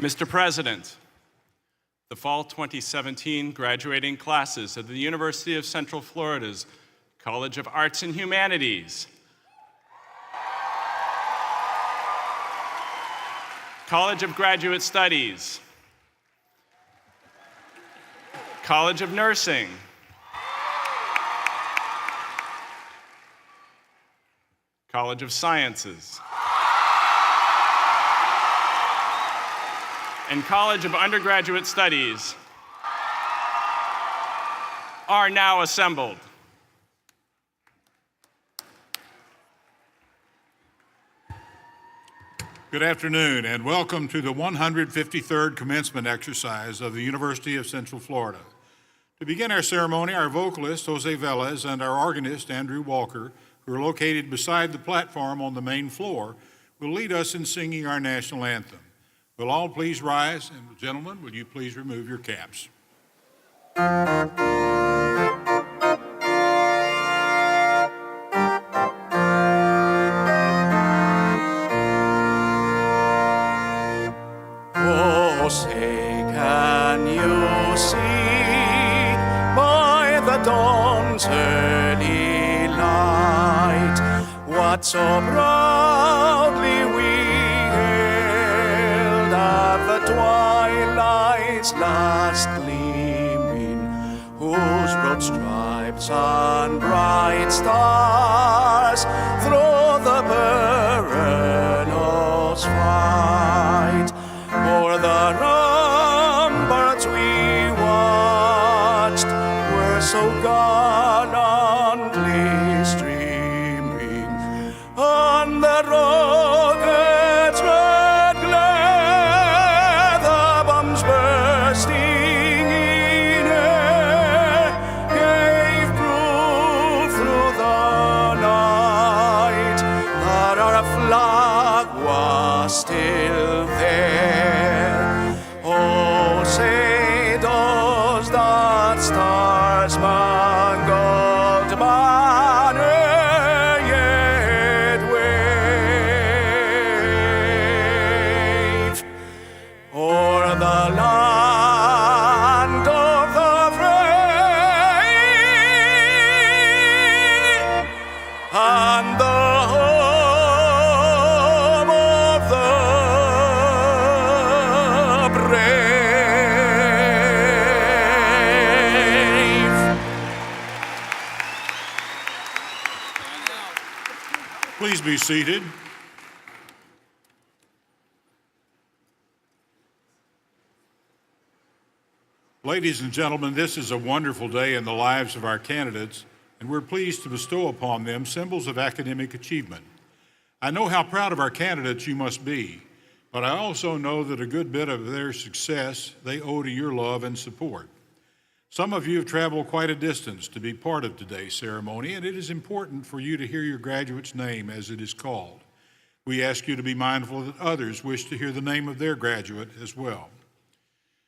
Mr. President, the fall 2017 graduating classes of the University of Central Florida's College of Arts and Humanities, College of Graduate Studies, College of Nursing, College of Sciences, and College of Undergraduate Studies are now assembled. Good afternoon, and welcome to the 153rd commencement exercise of the University of Central Florida. To begin our ceremony, our vocalist, Jose Velez, and our organist, Andrew Walker, who are located beside the platform on the main floor, will lead us in singing our national anthem. Will all please rise, and gentlemen, will you please remove your caps? Oh, say, can you see by the dawn's early light what so proudly we hailed at the twilight's last gleaming, whose broad stripes and bright stars through the perilous fight o'er the ramparts we watched were so gallantly streaming, on the rockets' red glare, the bombs bursting in air, gave proof through the night that our flag was still there. Oh, say, does that star-spangled banner yet wave o'er the land of the free and the home of the brave? Please be seated. Ladies and gentlemen, this is a wonderful day in the lives of our candidates, and we're pleased to bestow upon them symbols of academic achievement. I know how proud of our candidates you must be, but I also know that a good bit of their success they owe to your love and support. Some of you have traveled quite a distance to be part of today's ceremony, and it is important for you to hear your graduate's name as it is called. We ask you to be mindful that others wish to hear the name of their graduate as well.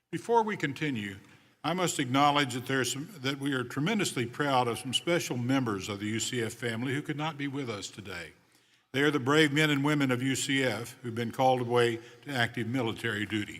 Before we continue, I must acknowledge that we are tremendously proud of some special members of the UCF family who could not be with us today. They are the brave men and women of UCF who've been called away to active military duty.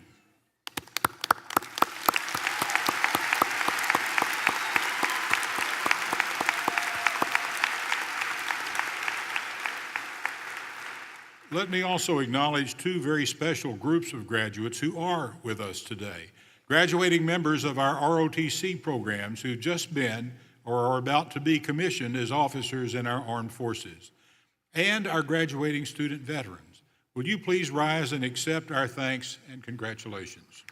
Let me also acknowledge two very special groups of graduates who are with us today. Graduating members of our ROTC programs who've just been or are about to be commissioned as officers in our armed forces, and our graduating student veterans. Would you please rise and accept our thanks and congratulations?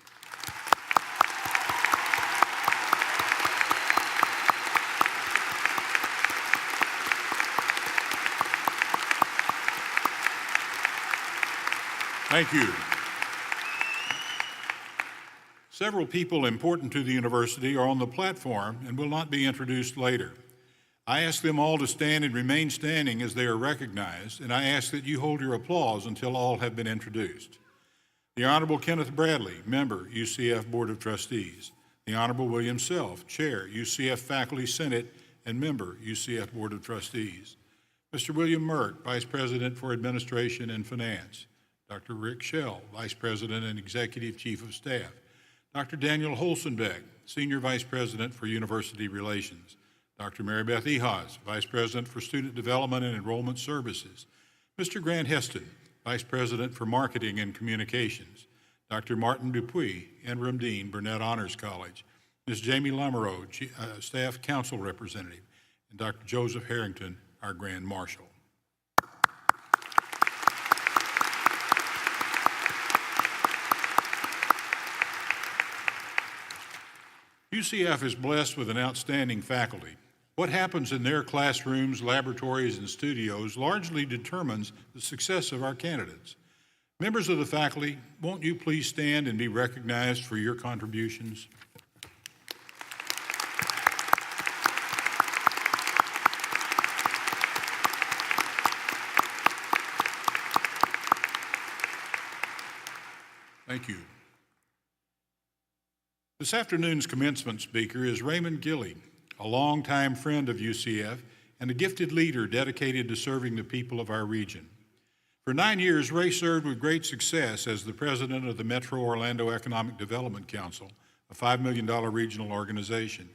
Thank you. Several people important to the university are on the platform and will not be introduced later. I ask them all to stand and remain standing as they are recognized, and I ask that you hold your applause until all have been introduced. The Honorable Kenneth Bradley, Member, UCF Board of Trustees. The Honorable William Self, Chair, UCF Faculty Senate, and Member, UCF Board of Trustees. Mr. William Merck, Vice President for Administration and Finance. Dr. Rick Schell, Vice President and Executive Chief of Staff. Dr. Daniel Holzenbeck, Senior Vice President for University Relations. Dr. Mary Beth Ehaas, Vice President for Student Development and Enrollment Services. Mr. Grant Heston, Vice President for Marketing and Communications. Dr. Martin Dupuis, Interim Dean, Burnett Honors College. Ms. Jamie Lamoureux, Staff Council Representative. And Dr. Joseph Harrington, our Grand Marshal. UCF is blessed with an outstanding faculty. What happens in their classrooms, laboratories, and studios largely determines the success of our candidates. Members of the faculty, won't you please stand and be recognized for your contributions? Thank you. This afternoon's commencement speaker is Raymond Gilley, a longtime friend of UCF and a gifted leader dedicated to serving the people of our region. For 9 years, Ray served with great success as the president of the Metro Orlando Economic Development Council, a $5 million regional organization.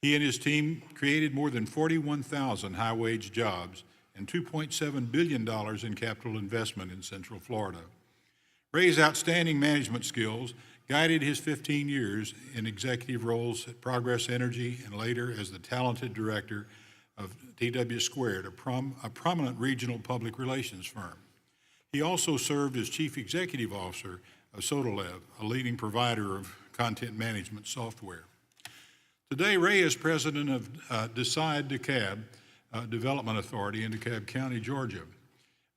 He and his team created more than 41,000 high-wage jobs and $2.7 billion in capital investment in Central Florida. Ray's outstanding management skills guided his 15 years in executive roles at Progress Energy and later as the talented director of TW Squared, a prominent regional public relations firm. He also served as chief executive officer of Sodalev, a leading provider of content management software. Today, Ray is president of Decide DeKalb Development Authority in DeKalb County, Georgia.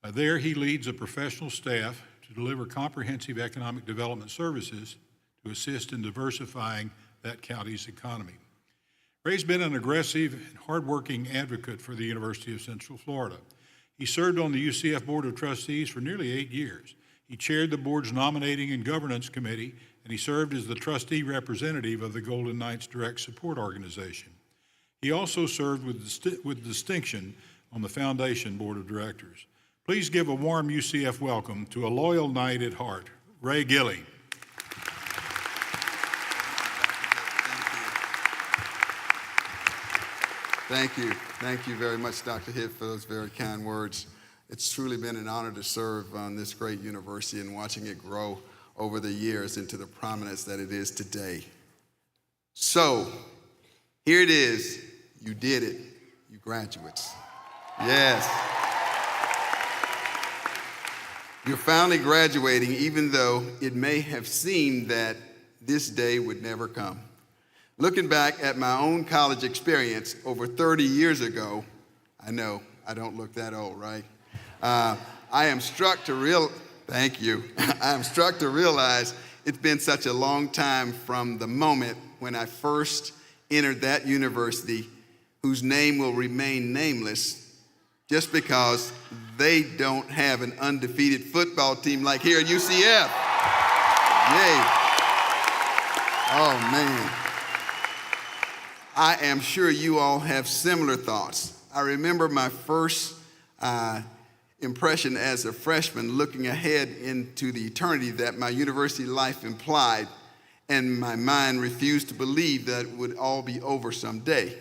There, he leads a professional staff to deliver comprehensive economic development services to assist in diversifying that county's economy. Ray's been an aggressive and hardworking advocate for the University of Central Florida. He served on the UCF Board of Trustees for nearly 8 years. He chaired the board's Nominating and Governance Committee, and he served as the trustee representative of the Golden Knights Direct Support Organization. He also served with distinction on the Foundation Board of Directors. Please give a warm UCF welcome to a loyal knight at heart, Ray Gilley. Thank you. Thank you very much, Dr. Hitt, for those very kind words. It's truly been an honor to serve on this great university and watching it grow over the years into the prominence that it is today. So, here it is. You did it, you graduates. Yes. You're finally graduating, even though it may have seemed that this day would never come. Looking back at my own college experience over 30 years ago, I know I don't look that old, right? I am struck to thank you. I am struck to realize it's been such a long time from the moment when I first entered that university, whose name will remain nameless just because they don't have an undefeated football team like here at UCF. Yay. Oh, man. I am sure you all have similar thoughts. I remember my first impression as a freshman looking ahead into the eternity that my university life implied, and my mind refused to believe that it would all be over someday.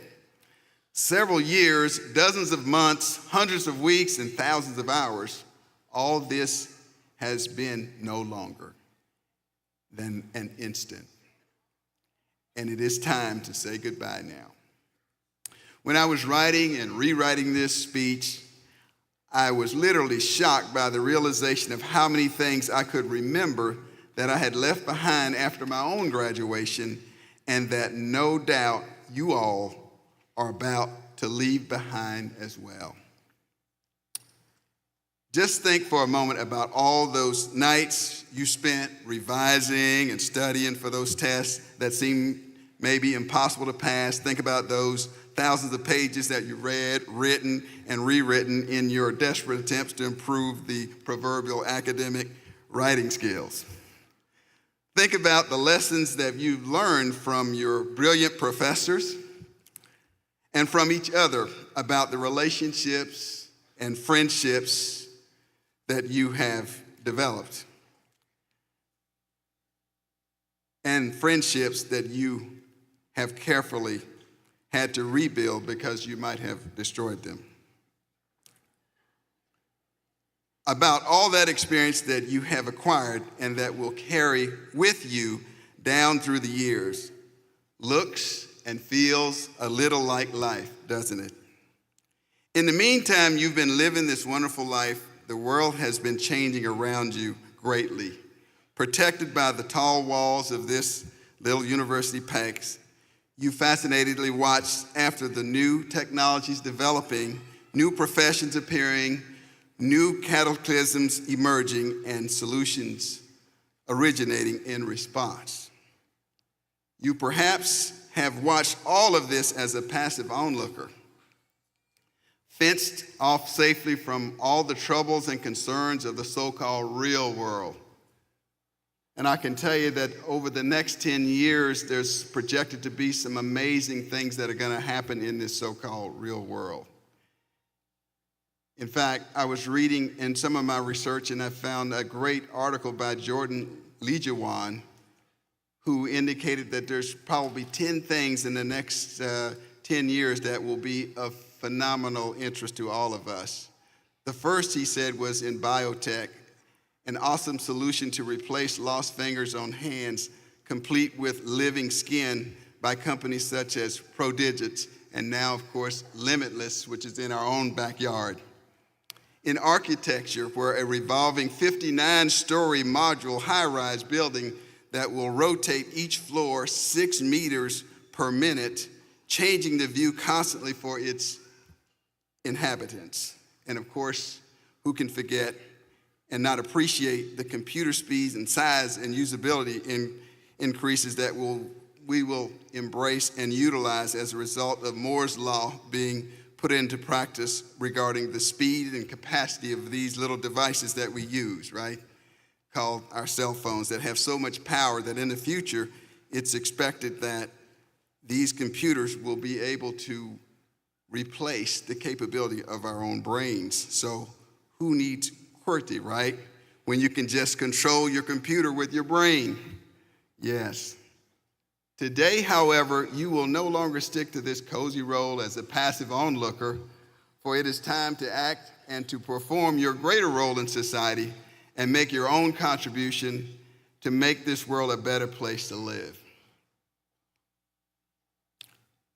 Several years, dozens of months, hundreds of weeks, and thousands of hours, all this has been no longer than an instant. And it is time to say goodbye now. When I was writing and rewriting this speech, I was literally shocked by the realization of how many things I could remember that I had left behind after my own graduation, and that no doubt you all are about to leave behind as well. Just think for a moment about all those nights you spent revising and studying for those tests that seem maybe impossible to pass. Think about those thousands of pages that you read, written, and rewritten in your desperate attempts to improve the proverbial academic writing skills. Think about the lessons that you've learned from your brilliant professors and from each other about the relationships and friendships that you have developed, and friendships that you have carefully had to rebuild because you might have destroyed them. About all that experience that you have acquired and that will carry with you down through the years, looks and feels a little like life, doesn't it? In the meantime, you've been living this wonderful life. The world has been changing around you greatly. Protected by the tall walls of this little university pax, you fascinatedly watched after the new technologies developing, new professions appearing, new cataclysms emerging, and solutions originating in response. You perhaps have watched all of this as a passive onlooker, fenced off safely from all the troubles and concerns of the so-called real world. And I can tell you that over the next 10 years, there's projected to be some amazing things that are going to happen in this so-called real world. In fact, I was reading in some of my research, and I found a great article by Jordan Lejewan, who indicated that there's probably 10 things in the next 10 years that will be of phenomenal interest to all of us. The first, he said, was in biotech, an awesome solution to replace lost fingers on hands, complete with living skin by companies such as Prodigits, and now, of course, Limitless, which is in our own backyard. In architecture, where a revolving 59-story modular high-rise building that will rotate each floor 6 meters per minute, changing the view constantly for its inhabitants. And of course, who can forget and not appreciate the computer speeds and size and usability increases that we will embrace and utilize as a result of Moore's Law being put into practice regarding the speed and capacity of these little devices that we use, right? Called our cell phones, that have so much power that in the future, it's expected that these computers will be able to replace the capability of our own brains. So who needs QWERTY, right? When you can just control your computer with your brain. Yes. Today, however, you will no longer stick to this cozy role as a passive onlooker, for it is time to act and to perform your greater role in society and make your own contribution to make this world a better place to live.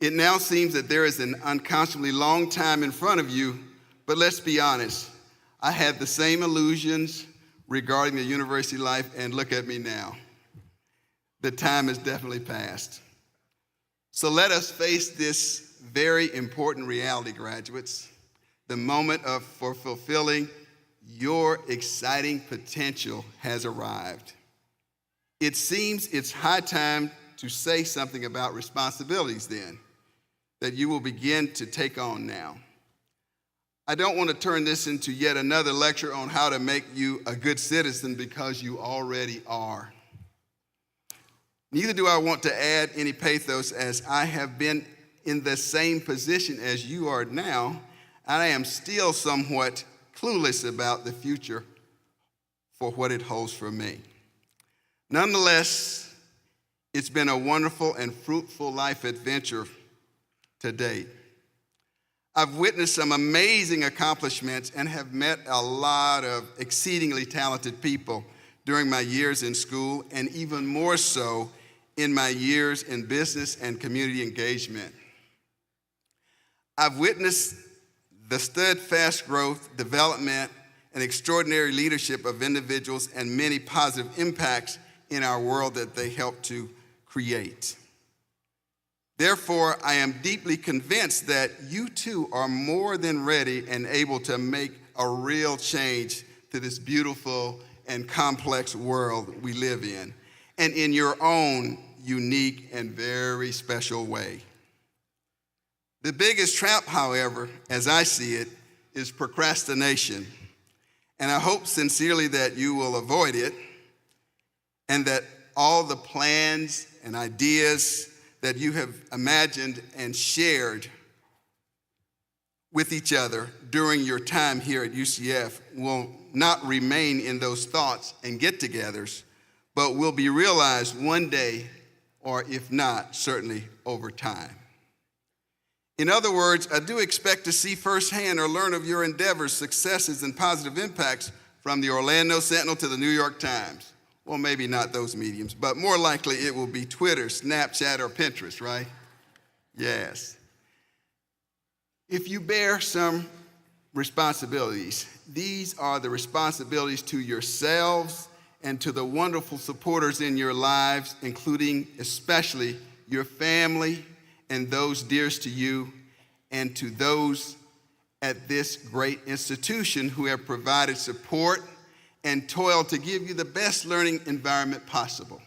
It now seems that there is an unconscionably long time in front of you, but let's be honest. I had the same illusions regarding the university life, and look at me now. The time has definitely passed. So let us face this very important reality, graduates. The moment for fulfilling your exciting potential has arrived. It seems it's high time to say something about responsibilities then, that you will begin to take on now. I don't want to turn this into yet another lecture on how to make you a good citizen, because you already are. Neither do I want to add any pathos, as I have been in the same position as you are now, and I am still somewhat clueless about the future for what it holds for me. Nonetheless, it's been a wonderful and fruitful life adventure to date. I've witnessed some amazing accomplishments and have met a lot of exceedingly talented people during my years in school, and even more so in my years in business and community engagement. I've witnessed the steadfast growth, development, and extraordinary leadership of individuals and many positive impacts in our world that they help to create. Therefore, I am deeply convinced that you too are more than ready and able to make a real change to this beautiful and complex world we live in, and in your own unique and very special way. The biggest trap, however, as I see it, is procrastination. And I hope sincerely that you will avoid it, and that all the plans and ideas that you have imagined and shared with each other during your time here at UCF will not remain in those thoughts and get-togethers, but will be realized one day, or if not, certainly over time. In other words, I do expect to see firsthand or learn of your endeavors, successes, and positive impacts from the Orlando Sentinel to the New York Times. Well, maybe not those mediums, but more likely it will be Twitter, Snapchat, or Pinterest, right? Yes. If you bear some responsibilities, these are the responsibilities to yourselves and to the wonderful supporters in your lives, including especially your family and those dearest to you, and to those at this great institution who have provided support and toil to give you the best learning environment possible.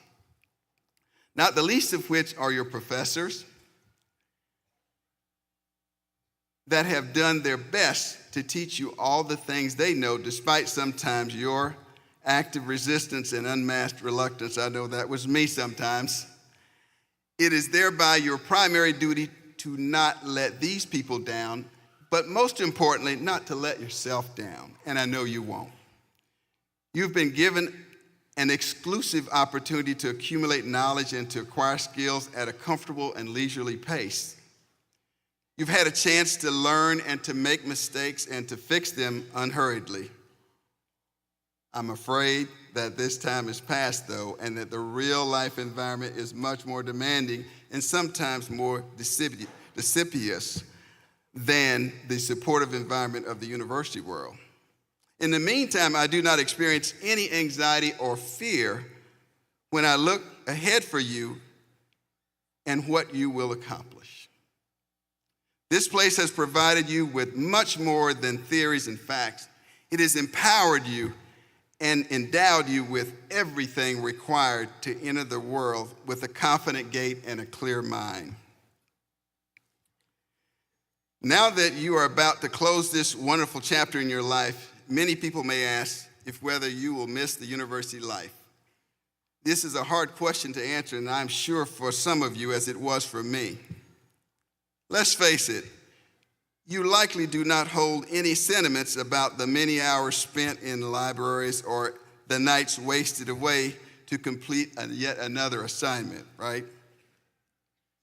Not the least of which are your professors that have done their best to teach you all the things they know, despite sometimes your active resistance and unmasked reluctance. I know that was me sometimes. It is thereby your primary duty to not let these people down, but most importantly, not to let yourself down, and I know you won't. You've been given an exclusive opportunity to accumulate knowledge and to acquire skills at a comfortable and leisurely pace. You've had a chance to learn and to make mistakes and to fix them unhurriedly. I'm afraid that this time is past, though, and that the real life environment is much more demanding and sometimes more decipious than the supportive environment of the university world. In the meantime, I do not experience any anxiety or fear when I look ahead for you and what you will accomplish. This place has provided you with much more than theories and facts. It has empowered you and endowed you with everything required to enter the world with a confident gait and a clear mind. Now that you are about to close this wonderful chapter in your life, many people may ask whether you will miss the university life. This is a hard question to answer, and I'm sure for some of you as it was for me. Let's face it, you likely do not hold any sentiments about the many hours spent in libraries or the nights wasted away to complete yet another assignment, right?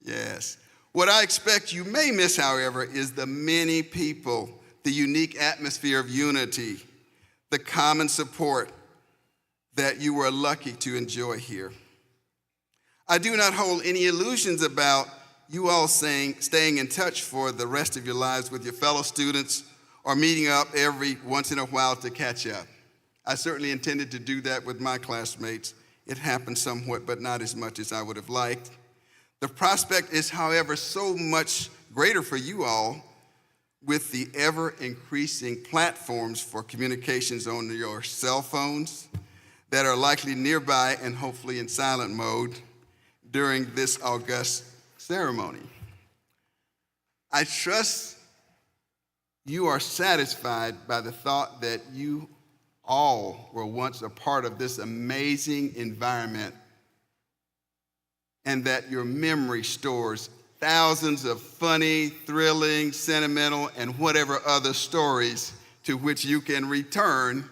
Yes. What I expect you may miss, however, is the many people, the unique atmosphere of unity, the common support that you were lucky to enjoy here. I do not hold any illusions about you all staying in touch for the rest of your lives with your fellow students or meeting up every once in a while to catch up. I certainly intended to do that with my classmates. It happened somewhat, but not as much as I would have liked. The prospect is, however, so much greater for you all with the ever-increasing platforms for communications on your cell phones that are likely nearby and hopefully in silent mode during this august ceremony. I trust you are satisfied by the thought that you all were once a part of this amazing environment and that your memory stores thousands of funny, thrilling, sentimental, and whatever other stories to which you can return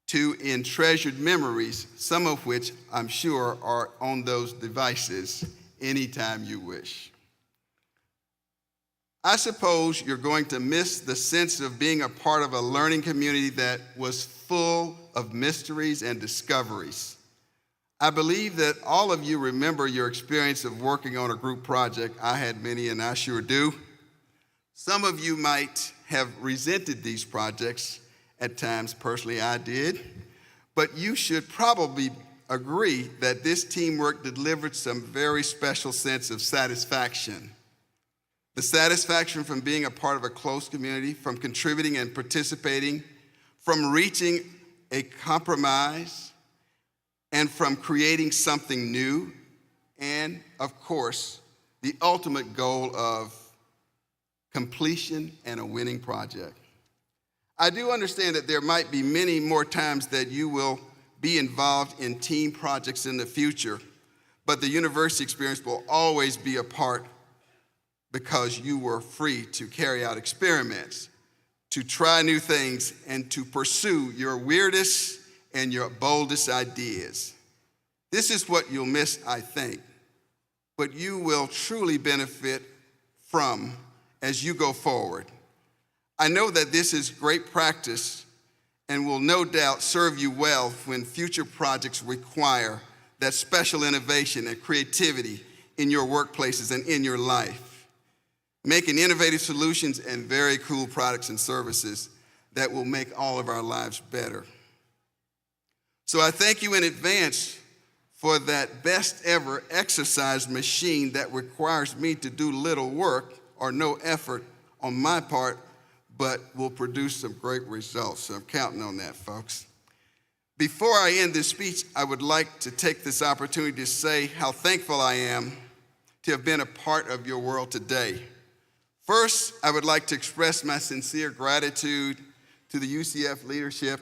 to in treasured memories, some of which I'm sure are on those devices anytime you wish. I suppose you're going to miss the sense of being a part of a learning community that was full of mysteries and discoveries. I believe that all of you remember your experience of working on a group project. I had many, and I sure do. Some of you might have resented these projects at times. Personally, I did. But you should probably agree that this teamwork delivered some very special sense of satisfaction. The satisfaction from being a part of a close community, from contributing and participating, from reaching a compromise, and from creating something new, and of course, the ultimate goal of completion and a winning project. I do understand that there might be many more times that you will be involved in team projects in the future, but the university experience will always be a part because you were free to carry out experiments, to try new things, and to pursue your weirdest and your boldest ideas. This is what you'll miss, I think, but you will truly benefit from as you go forward. I know that this is great practice and will no doubt serve you well when future projects require that special innovation and creativity in your workplaces and in your life, making innovative solutions and very cool products and services that will make all of our lives better. So I thank you in advance for that best ever exercise machine that requires me to do little work or no effort on my part, but will produce some great results. So I'm counting on that, folks. Before I end this speech, I would like to take this opportunity to say how thankful I am to have been a part of your world today. First, I would like to express my sincere gratitude to the UCF leadership,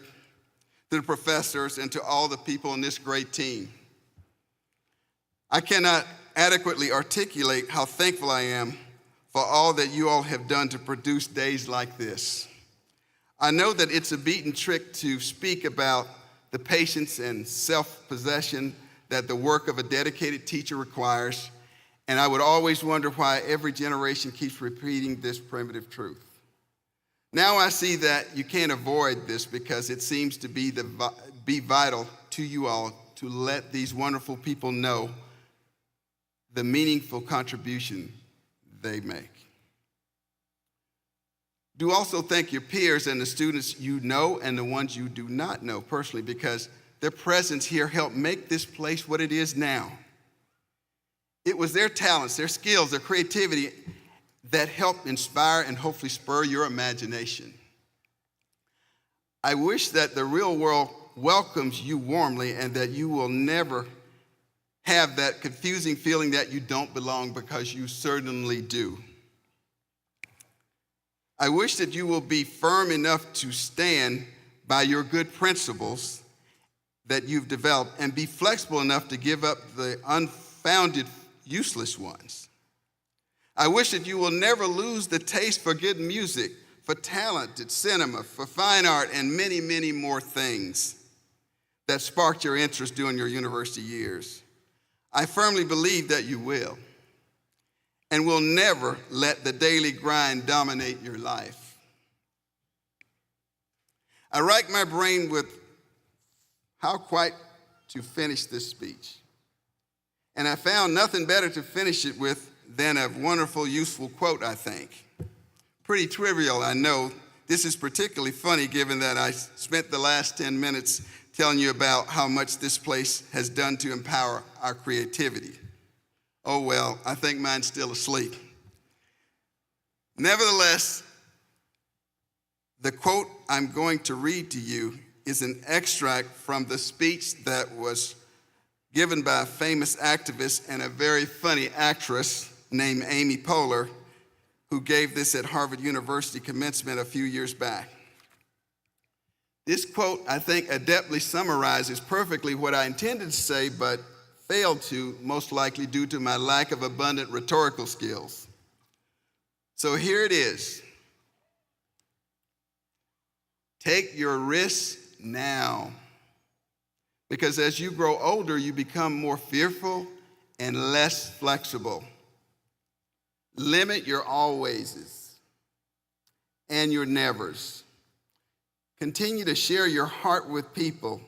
to the professors, and to all the people in this great team. I cannot adequately articulate how thankful I am for all that you all have done to produce days like this. I know that it's a beaten trick to speak about the patience and self-possession that the work of a dedicated teacher requires, and I would always wonder why every generation keeps repeating this primitive truth. Now I see that you can't avoid this because it seems to be vital to you all to let these wonderful people know the meaningful contribution they make. Do also thank your peers and the students you know and the ones you do not know personally, because their presence here helped make this place what it is now. It was their talents, their skills, their creativity that helped inspire and hopefully spur your imagination. I wish that the real world welcomes you warmly and that you will never have that confusing feeling that you don't belong, because you certainly do. I wish that you will be firm enough to stand by your good principles that you've developed and be flexible enough to give up the unfounded, useless ones. I wish that you will never lose the taste for good music, for talented cinema, for fine art, and many, many more things that sparked your interest during your university years. I firmly believe that you will, and will never let the daily grind dominate your life. I racked my brain with how quite to finish this speech, and I found nothing better to finish it with than a wonderful, useful quote, I think. Pretty trivial, I know. This is particularly funny given that I spent the last 10 minutes telling you about how much this place has done to empower our creativity. Oh well, I think mine's still asleep. Nevertheless, the quote I'm going to read to you is an extract from the speech that was given by a famous activist and a very funny actress named Amy Poehler, who gave this at Harvard University Commencement a few years back. This quote, I think, adeptly summarizes perfectly what I intended to say, but failed to, most likely due to my lack of abundant rhetorical skills. So here it is. Take your risks now, because as you grow older, you become more fearful and less flexible. Limit your alwayses and your nevers. Continue to share your heart with people,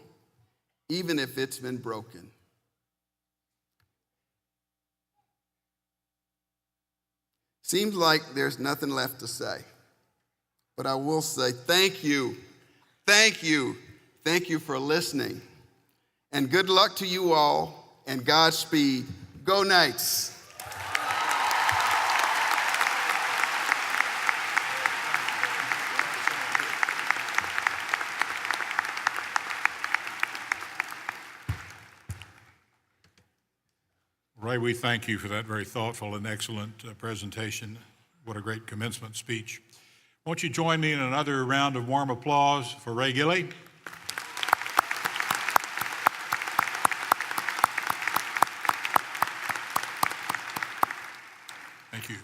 even if it's been broken. Seems like there's nothing left to say, but I will say thank you, thank you, thank you for listening. And good luck to you all, and Godspeed. Go Knights. Ray, we thank you for that very thoughtful and excellent presentation. What a great commencement speech. Won't you join me in another round of warm applause for Ray Gilley? Thank you.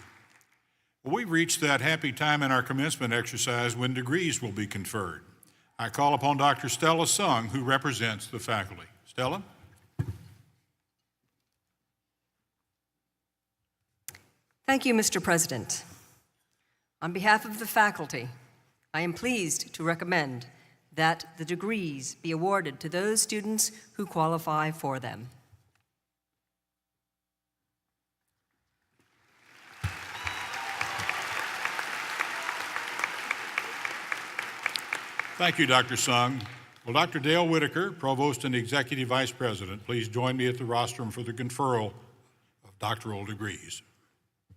Well, we've reached that happy time in our commencement exercise when degrees will be conferred. I call upon Dr. Stella Sung, who represents the faculty. Stella? Thank you, Mr. President. On behalf of the faculty, I am pleased to recommend that the degrees be awarded to those students who qualify for them. Thank you, Dr. Sung. Will Dr. Dale Whitaker, Provost and Executive Vice President, please join me at the rostrum for the conferral of doctoral degrees.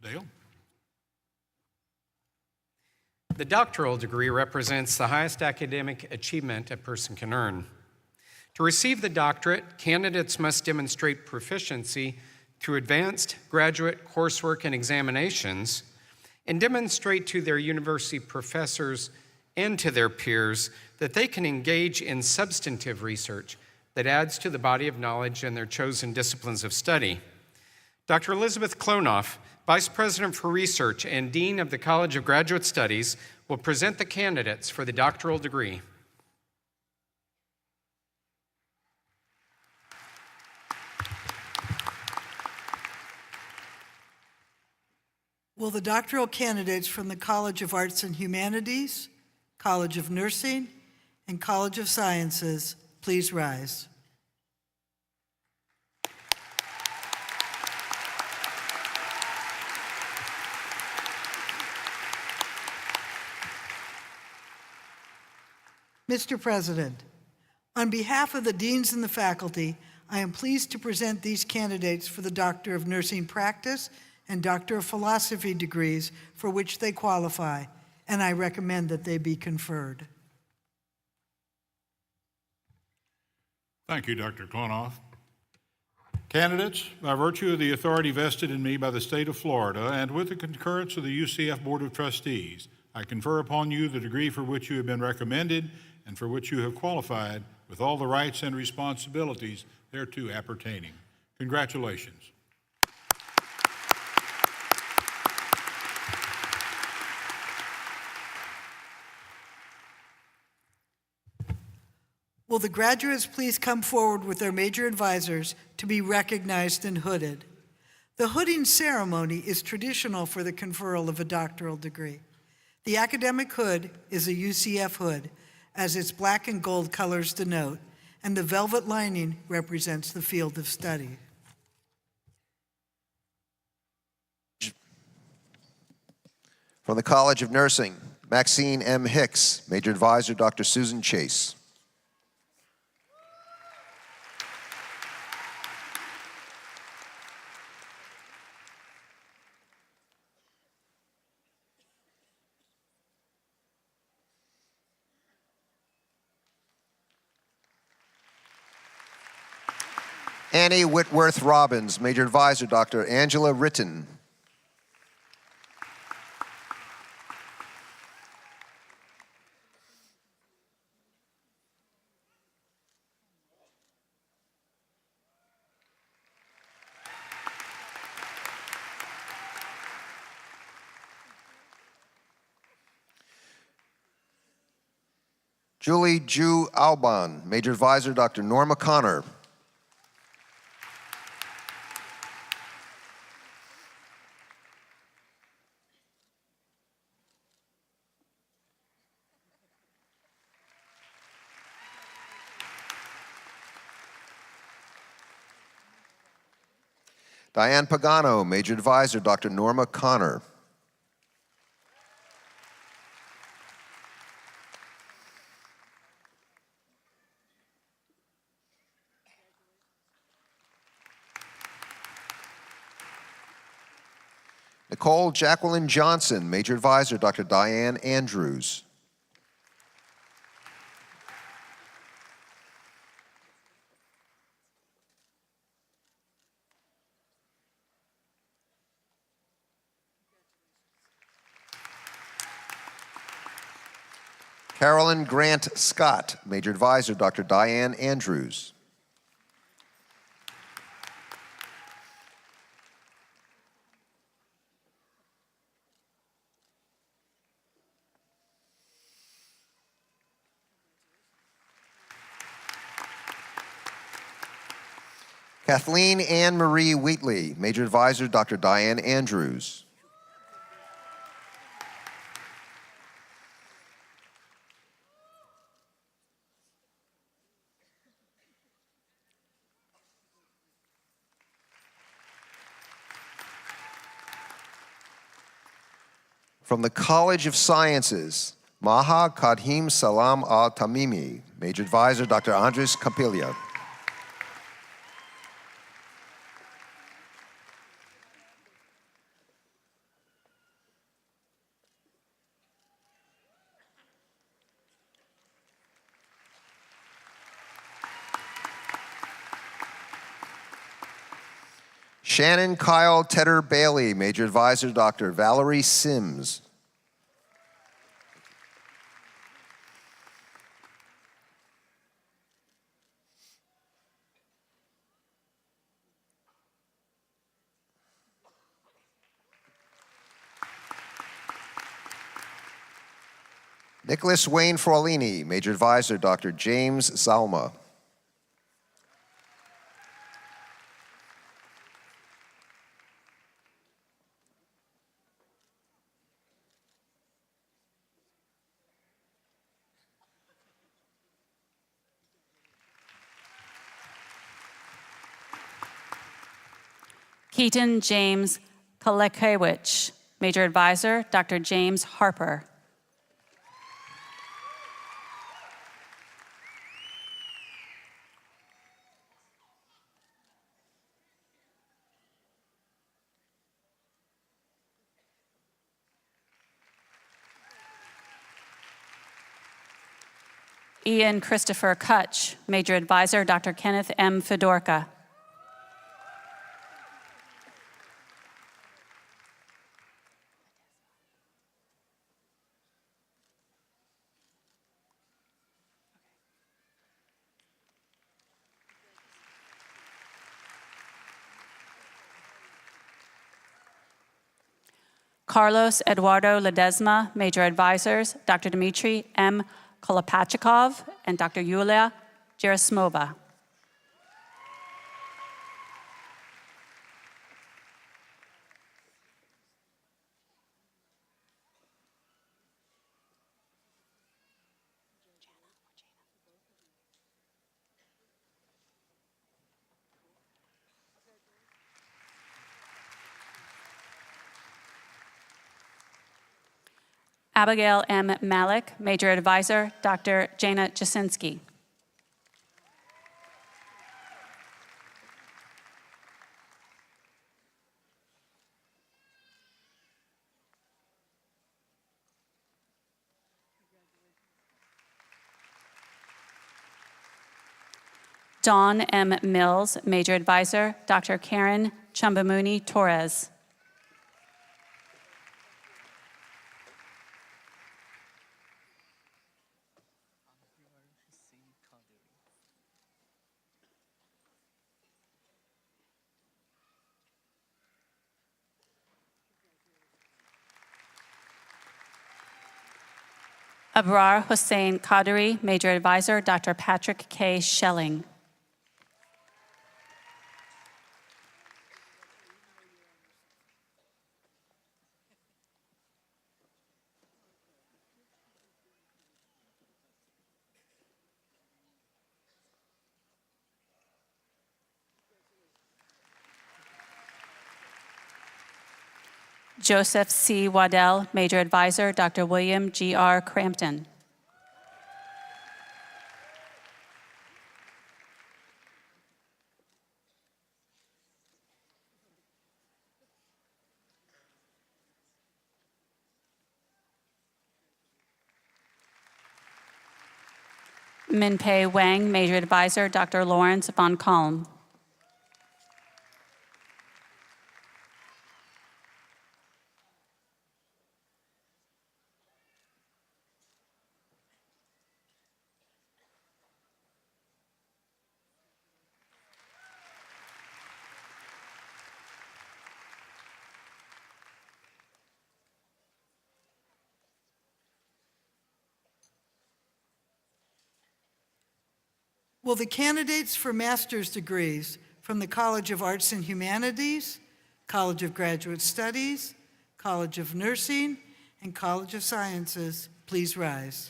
Dale? The doctoral degree represents the highest academic achievement a person can earn. To receive the doctorate, candidates must demonstrate proficiency through advanced graduate coursework and examinations, and demonstrate to their university professors and to their peers that they can engage in substantive research that adds to the body of knowledge in their chosen disciplines of study. Dr. Elizabeth Klonoff, Vice President for Research and Dean of the College of Graduate Studies, will present the candidates for the doctoral degree. Will the doctoral candidates from the College of Arts and Humanities, College of Nursing, and College of Sciences please rise? Mr. President, on behalf of the deans and the faculty, I am pleased to present these candidates for the Doctor of Nursing Practice and Doctor of Philosophy degrees for which they qualify, and I recommend that they be conferred. Thank you, Dr. Klonoff. Candidates, by virtue of the authority vested in me by the state of Florida and with the concurrence of the UCF Board of Trustees, I confer upon you the degree for which you have been recommended and for which you have qualified with all the rights and responsibilities thereto appertaining. Congratulations. Will the graduates please come forward with their major advisors to be recognized and hooded? The hooding ceremony is traditional for the conferral of a doctoral degree. The academic hood is a UCF hood, as its black and gold colors denote, and the velvet lining represents the field of study. From the College of Nursing, Maxine M. Hicks, Major Advisor, Dr. Susan Chase. Annie Whitworth Robbins, Major Advisor, Dr. Angela Ritten. Julie Ju Alban, Major Advisor, Dr. Norma Connor. Diane Pagano, Major Advisor, Dr. Norma Connor. Nicole Jacqueline Johnson, Major Advisor, Dr. Diane Andrews. Carolyn Grant Scott, Major Advisor, Dr. Diane Andrews. Kathleen Ann Marie Wheatley, Major Advisor Dr. Diane Andrews. From the College of Sciences, Maha Kadhim Salam Al-Tamimi, Major Advisor Dr. Andres Capilla. Shannon Kyle Tedder Bailey, Major Advisor Dr. Valerie Sims. Nicholas Wayne Forlini, Major Advisor Dr. James Zalma. Keaton James Kalekewicz, Major Advisor, Dr. James Harper. Ian Christopher Kutch, Major Advisor, Dr. Kenneth M. Fedorka. Carlos Eduardo Ledesma, Major Advisors, Dr. Dmitry M. Kolopachikov and Dr. Yulia Gerasimova. Abigail M. Malik, Major Advisor, Dr. Jana Jasinski. Dawn M. Mills, Major Advisor, Dr. Karen Chumbamuni Torres. Abrar Hussein Qadri, Major Advisor, Dr. Patrick K. Schelling. Joseph C. Waddell, Major Advisor, Dr. William G.R. Crampton. Minpei Wang, Major Advisor, Dr. Lawrence von Kalm. Will the candidates for master's degrees from the College of Arts and Humanities, College of Graduate Studies, College of Nursing, and College of Sciences, please rise.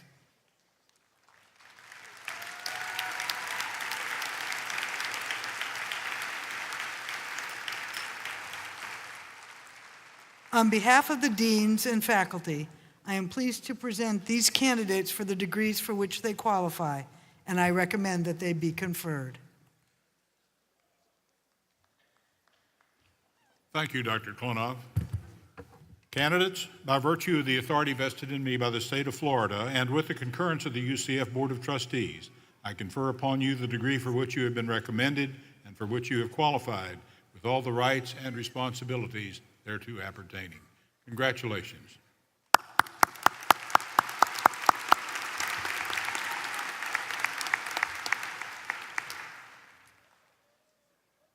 On behalf of the deans and faculty, I am pleased to present these candidates for the degrees for which they qualify, and I recommend that they be conferred. Thank you, Dr. Klonov. Candidates, by virtue of the authority vested in me by the state of Florida and with the concurrence of the UCF Board of Trustees, I confer upon you the degree for which you have been recommended and for which you have qualified, with all the rights and responsibilities thereto appertaining. Congratulations.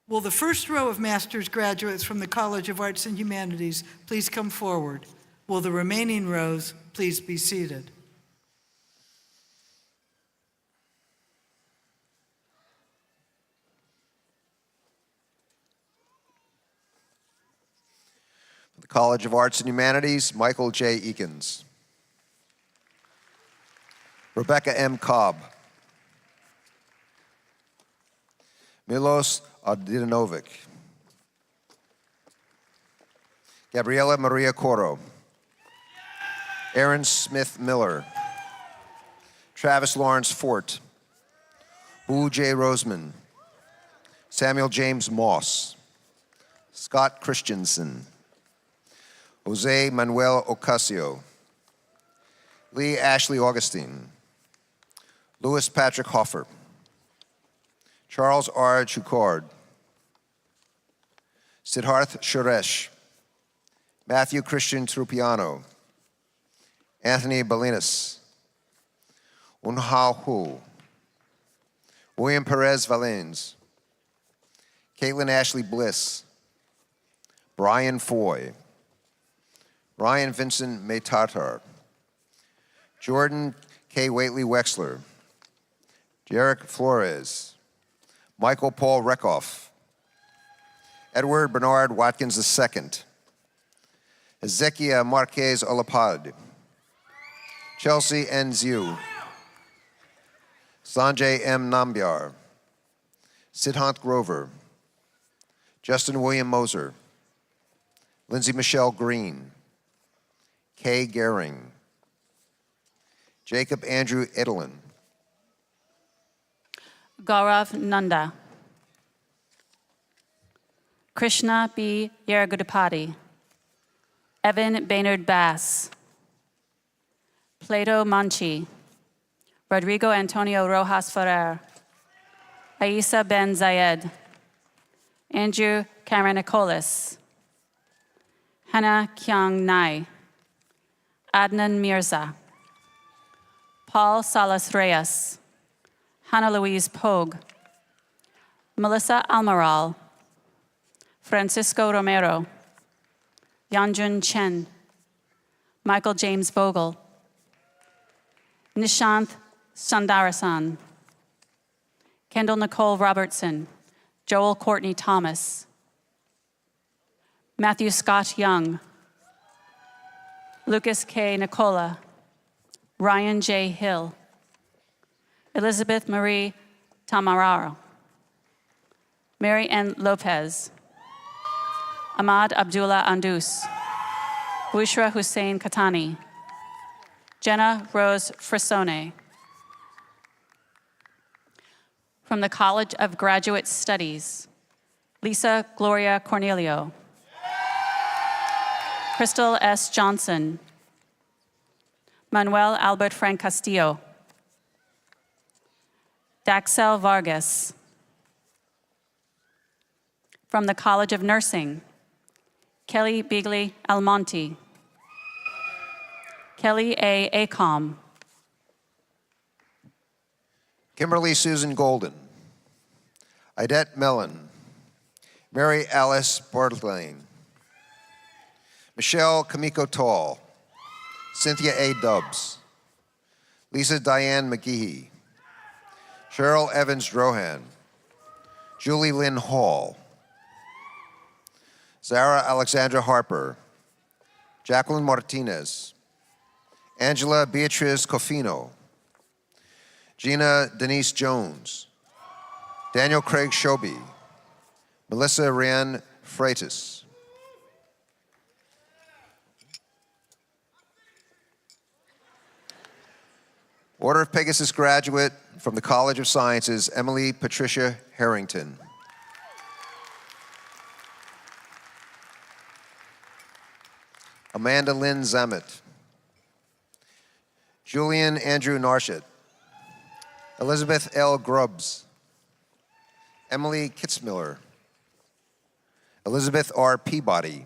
Will the first row of master's graduates from the College of Arts and Humanities please come forward? Will the remaining rows please be seated? The College of Arts and Humanities, Michael J. Eakins. Rebecca M. Cobb. Milos Adinovic. Gabriela Maria Coro. Aaron Smith Miller. Travis Lawrence Fort. Boo J. Roseman. Samuel James Moss. Scott Christensen. Jose Manuel Ocasio. Lee Ashley Augustine. Louis Patrick Hoffer. Charles R. Chukard. Siddharth Suresh. Matthew Christian Trupiano. Anthony Balinas. Unha Hu. William Perez Valens. Caitlin Ashley Bliss. Brian Foy. Ryan Vincent Maytartar. Jordan K. Waitley Wexler. Jarek Flores. Michael Paul Reckoff. Edward Bernard Watkins II. Ezekiel Marquez Olapad. Chelsea N. Ziu. Sanjay M. Nambiar. Siddhant Grover. Justin William Moser. Lindsay Michelle Green. Kay Gehring. Jacob Andrew Edelin. Gaurav Nanda. Krishna B. Yeragudapati. Evan Baynard Bass. Plato Manchi. Rodrigo Antonio Rojas Ferrer. Aisa Ben Zayed. Andrew Karanikolis. Hannah Kyang Nai. Adnan Mirza. Paul Salas Reyes. Hannah Louise Pogue. Melissa Almaral. Francisco Romero. Yanjun Chen. Michael James Vogel. Nishant Sandarasan. Kendall Nicole Robertson. Joel Courtney Thomas. Matthew Scott Young. Lucas K. Nicola. Ryan J. Hill. Elizabeth Marie Tamararo. Mary N. Lopez. Ahmad Abdullah Andus. Bushra Hussein Katani. Jenna Rose Frisone. From the College of Graduate Studies, Lisa Gloria Cornelio. Crystal S. Johnson. Manuel Albert Frank Castillo. Daxel Vargas. From the College of Nursing, Kelly Bigley Almonte. Kelly A. Acom. Kimberly Susan Golden. Idette Mellon. Mary Alice Bartlane. Michelle Kamiko Tall. Cynthia A. Dubs. Lisa Diane McGehee. Cheryl Evans Drohan. Julie Lynn Hall, Zara Alexandra Harper, Jacqueline Martinez, Angela Beatriz Cofino, Gina Denise Jones, Daniel Craig Shoby, Melissa Rianne Freitas. Order of Pegasus graduate from the College of Sciences, Emily Patricia Harrington. Amanda Lynn Zamet. Julian Andrew Narshett. Elizabeth L. Grubbs. Emily Kitzmiller. Elizabeth R. Peabody.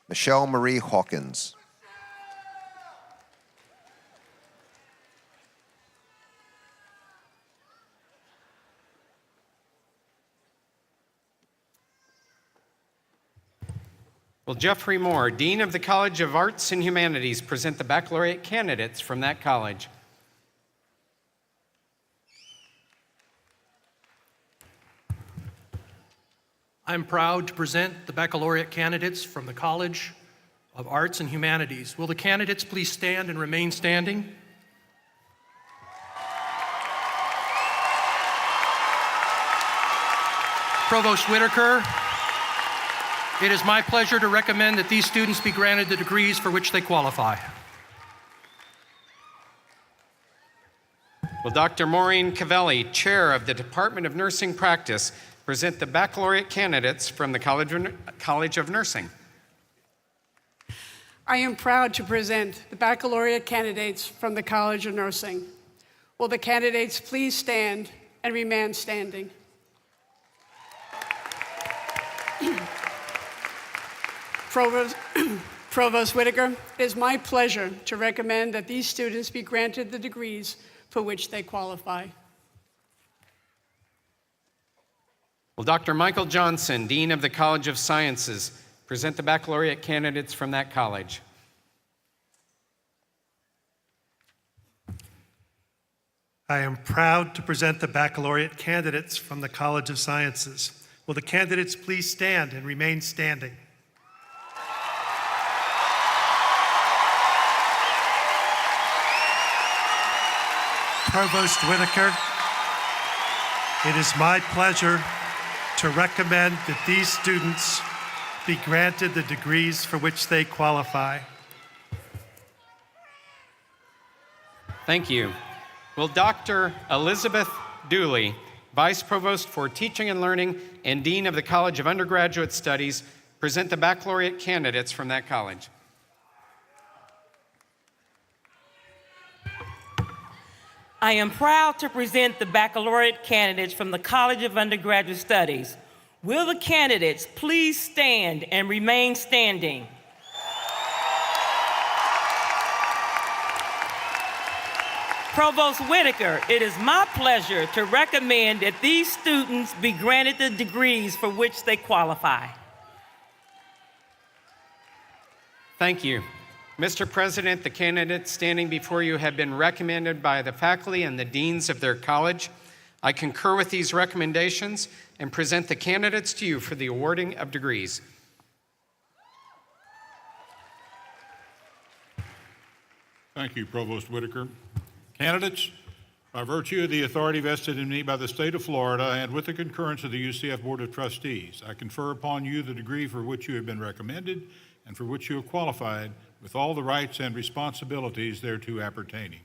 Michelle Marie Hawkins. Will Jeffrey Moore, Dean of the College of Arts and Humanities, present the baccalaureate candidates from that college? I'm proud to present the baccalaureate candidates from the College of Arts and Humanities. Will the candidates please stand and remain standing? Provost Whitaker, it is my pleasure to recommend that these students be granted the degrees for which they qualify. Will Dr. Maureen Cavelli, Chair of the Department of Nursing Practice, present the baccalaureate candidates from the College of Nursing? I am proud to present the baccalaureate candidates from the College of Nursing. Will the candidates please stand and remain standing? Provost Whitaker, it is my pleasure to recommend that these students be granted the degrees for which they qualify. Will Dr. Michael Johnson, Dean of the College of Sciences, present the baccalaureate candidates from that college? I am proud to present the baccalaureate candidates from the College of Sciences. Will the candidates please stand and remain standing? Provost Whitaker, it is my pleasure to recommend that these students be granted the degrees for which they qualify. Thank you. Will Dr. Elizabeth Dooley, Vice Provost for Teaching and Learning and Dean of the College of Undergraduate Studies, present the baccalaureate candidates from that college? I am proud to present the baccalaureate candidates from the College of Undergraduate Studies. Will the candidates please stand and remain standing? Provost Whitaker, it is my pleasure to recommend that these students be granted the degrees for which they qualify. Thank you. Mr. President, the candidates standing before you have been recommended by the faculty and the deans of their college. I concur with these recommendations and present the candidates to you for the awarding of degrees. Thank you, Provost Whitaker. Candidates, by virtue of the authority vested in me by the state of Florida and with the concurrence of the UCF Board of Trustees, I confer upon you the degree for which you have been recommended and for which you have qualified with all the rights and responsibilities thereto appertaining.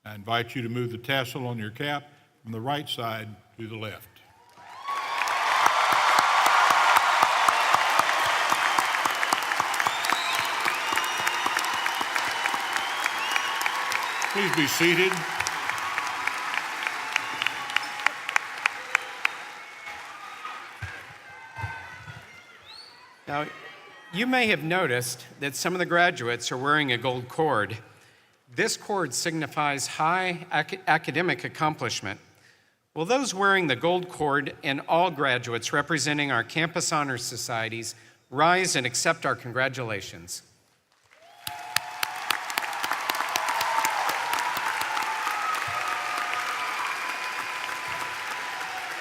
I invite you to move the tassel on your cap from the right side to the left. Please be seated. Now, you may have noticed that some of the graduates are wearing a gold cord. This cord signifies high academic accomplishment. Will those wearing the gold cord and all graduates representing our campus honor societies rise and accept our congratulations?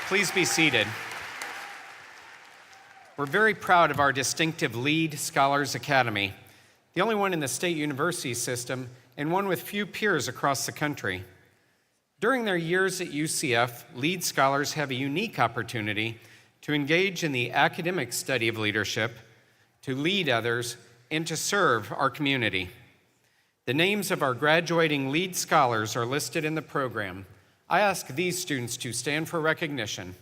Please be seated. We're very proud of our distinctive LEAD Scholars Academy, the only one in the state university system and one with few peers across the country. During their years at UCF, LEAD scholars have a unique opportunity to engage in the academic study of leadership, to lead others, and to serve our community. The names of our graduating LEAD scholars are listed in the program. I ask these students to stand for recognition.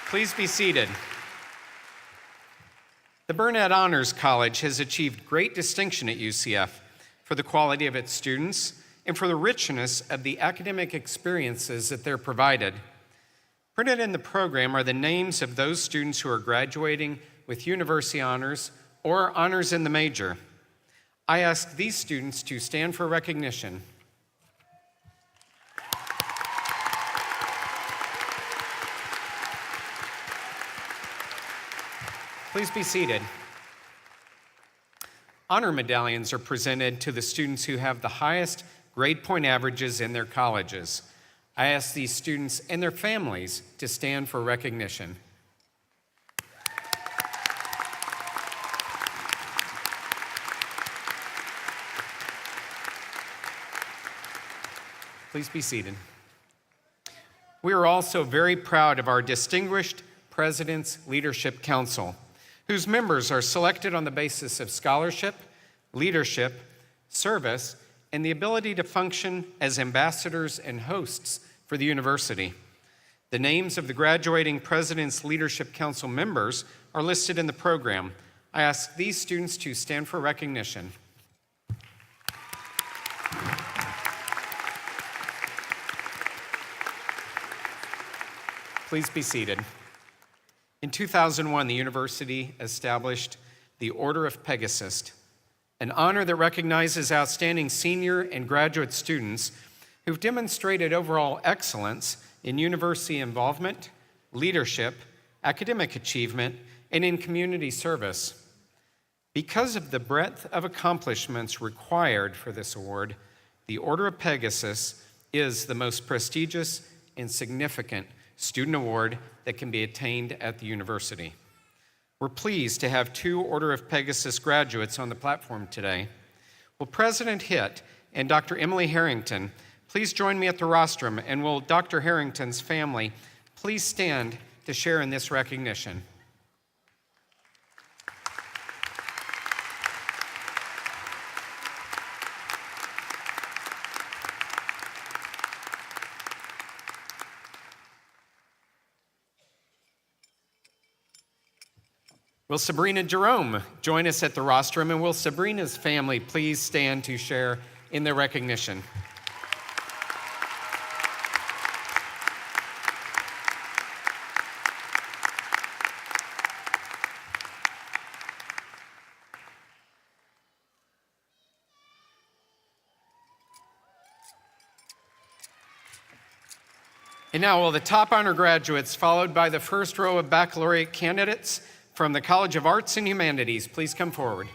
Please be seated. The Burnett Honors College has achieved great distinction at UCF for the quality of its students and for the richness of the academic experiences that they're provided. Printed in the program are the names of those students who are graduating with university honors or honors in the major. I ask these students to stand for recognition. Please be seated. Honor medallions are presented to the students who have the highest grade point averages in their colleges. I ask these students and their families to stand for recognition. Please be seated. We are also very proud of our distinguished President's Leadership Council, whose members are selected on the basis of scholarship, leadership, service, and the ability to function as ambassadors and hosts for the university. The names of the graduating President's Leadership Council members are listed in the program. I ask these students to stand for recognition. Please be seated. In 2001, the university established the Order of Pegasus, an honor that recognizes outstanding senior and graduate students who've demonstrated overall excellence in university involvement, leadership, academic achievement, and in community service. Because of the breadth of accomplishments required for this award, the Order of Pegasus is the most prestigious and significant student award that can be attained at the university. We're pleased to have 2 Order of Pegasus graduates on the platform today. Will President Hitt and Dr. Emily Harrington please join me at the rostrum, and will Dr. Harrington's family please stand to share in this recognition. Will Sabrina Jerome join us at the rostrum, and will Sabrina's family please stand to share in their recognition? And now will the top honor graduates, followed by the first row of baccalaureate candidates from the College of Arts and Humanities, please come forward.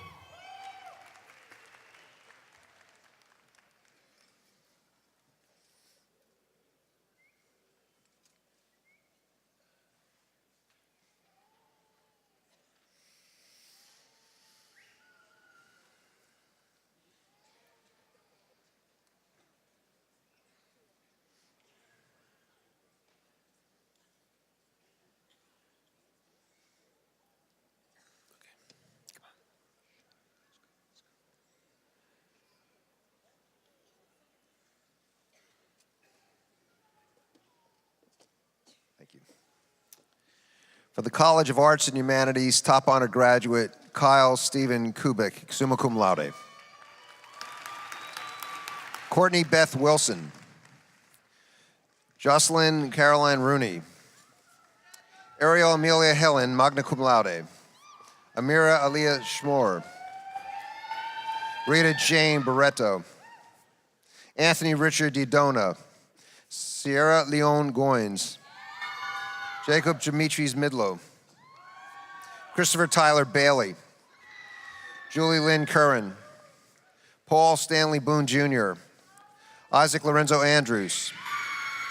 Thank you. For the College of Arts and Humanities, top honor graduate Kyle Stephen Kubik, summa cum laude. Courtney Beth Wilson. Jocelyn Caroline Rooney. Ariel Amelia Helen, magna cum laude. Amira Aliyah Schmor. Rita Jane Barreto. Anthony Richard DiDona. Sierra Leone Goins. Jacob Demetrius Midlow. Christopher Tyler Bailey. Julie Lynn Curran. Paul Stanley Boone Jr. Isaac Lorenzo Andrews,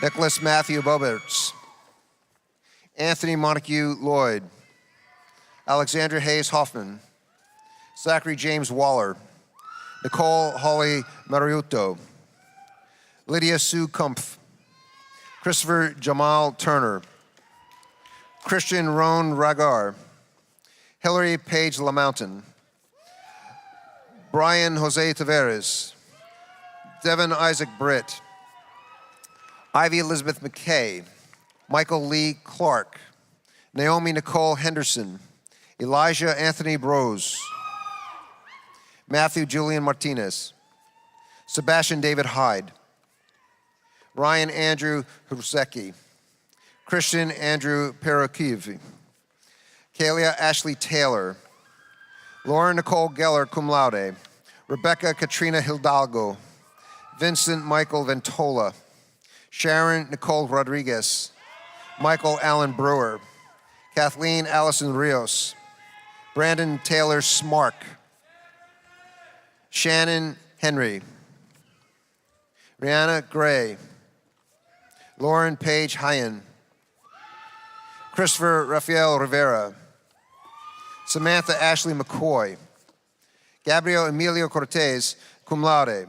Nicholas Matthew Boberts, Anthony Montague Lloyd, Alexandra Hayes Hoffman, Zachary James Waller, Nicole Holly Mariuto, Lydia Sue Kumpf, Christopher Jamal Turner, Christian Roan Ragar, Hillary Page LaMountain, Brian Jose Taveras, Devin Isaac Britt, Ivy Elizabeth McKay, Michael Lee Clark, Naomi Nicole Henderson, Elijah Anthony Brose, Matthew Julian Martinez, Sebastian David Hyde, Ryan Andrew Hrusecki, Christian Andrew Parakivi, Kalia Ashley Taylor, Lauren Nicole Geller, cum laude, Rebecca Katrina Hidalgo, Vincent Michael Ventola, Sharon Nicole Rodriguez, Michael Allen Brewer, Kathleen Allison Rios, Brandon Taylor Smark, Shannon Henry, Rihanna Gray, Lauren Page Hyen, Christopher Rafael Rivera, Samantha Ashley McCoy, Gabriel Emilio Cortez, cum laude,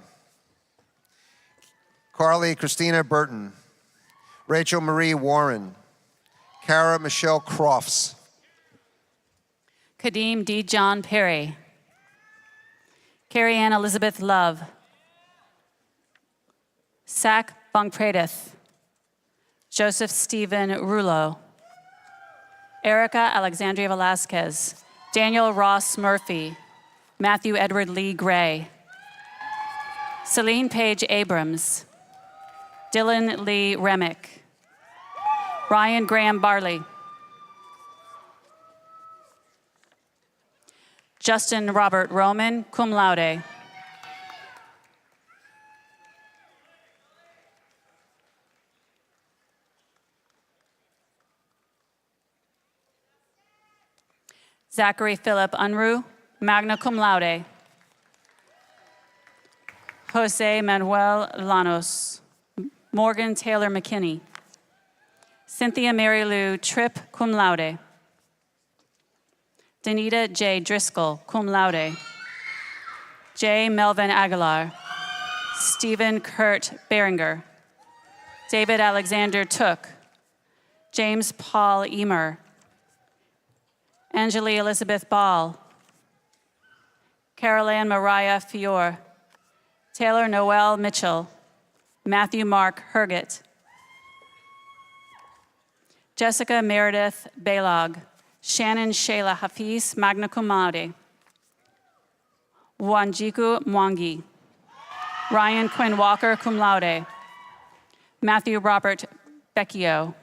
Carly Christina Burton, Rachel Marie Warren, Kara Michelle Crofts, Kadeem D. John Perry, Carrie Ann Elizabeth Love, Sack Bongpredith, Joseph Stephen Rulo, Erica Alexandria Velasquez, Daniel Ross Murphy, Matthew Edward Lee Gray, Celine Page Abrams, Dylan Lee Remick, Ryan Graham Barley, Justin Robert Roman, cum laude, Zachary Philip Unruh, magna cum laude, Jose Manuel Llanos, Morgan Taylor McKinney, Cynthia Mary Lou Tripp, cum laude, Danita J. Driscoll, cum laude, J. Melvin Aguilar, Stephen Kurt Beringer, David Alexander Took, James Paul Emer, Angelie Elizabeth Ball, Caroline Mariah Fior, Taylor Noel Mitchell, Matthew Mark Herget, Jessica Meredith Bailog, Shannon Shayla Hafiz, magna cum laude, Wanjiku Mwangi, Ryan Quinn Walker, cum laude, Matthew Robert Becchio,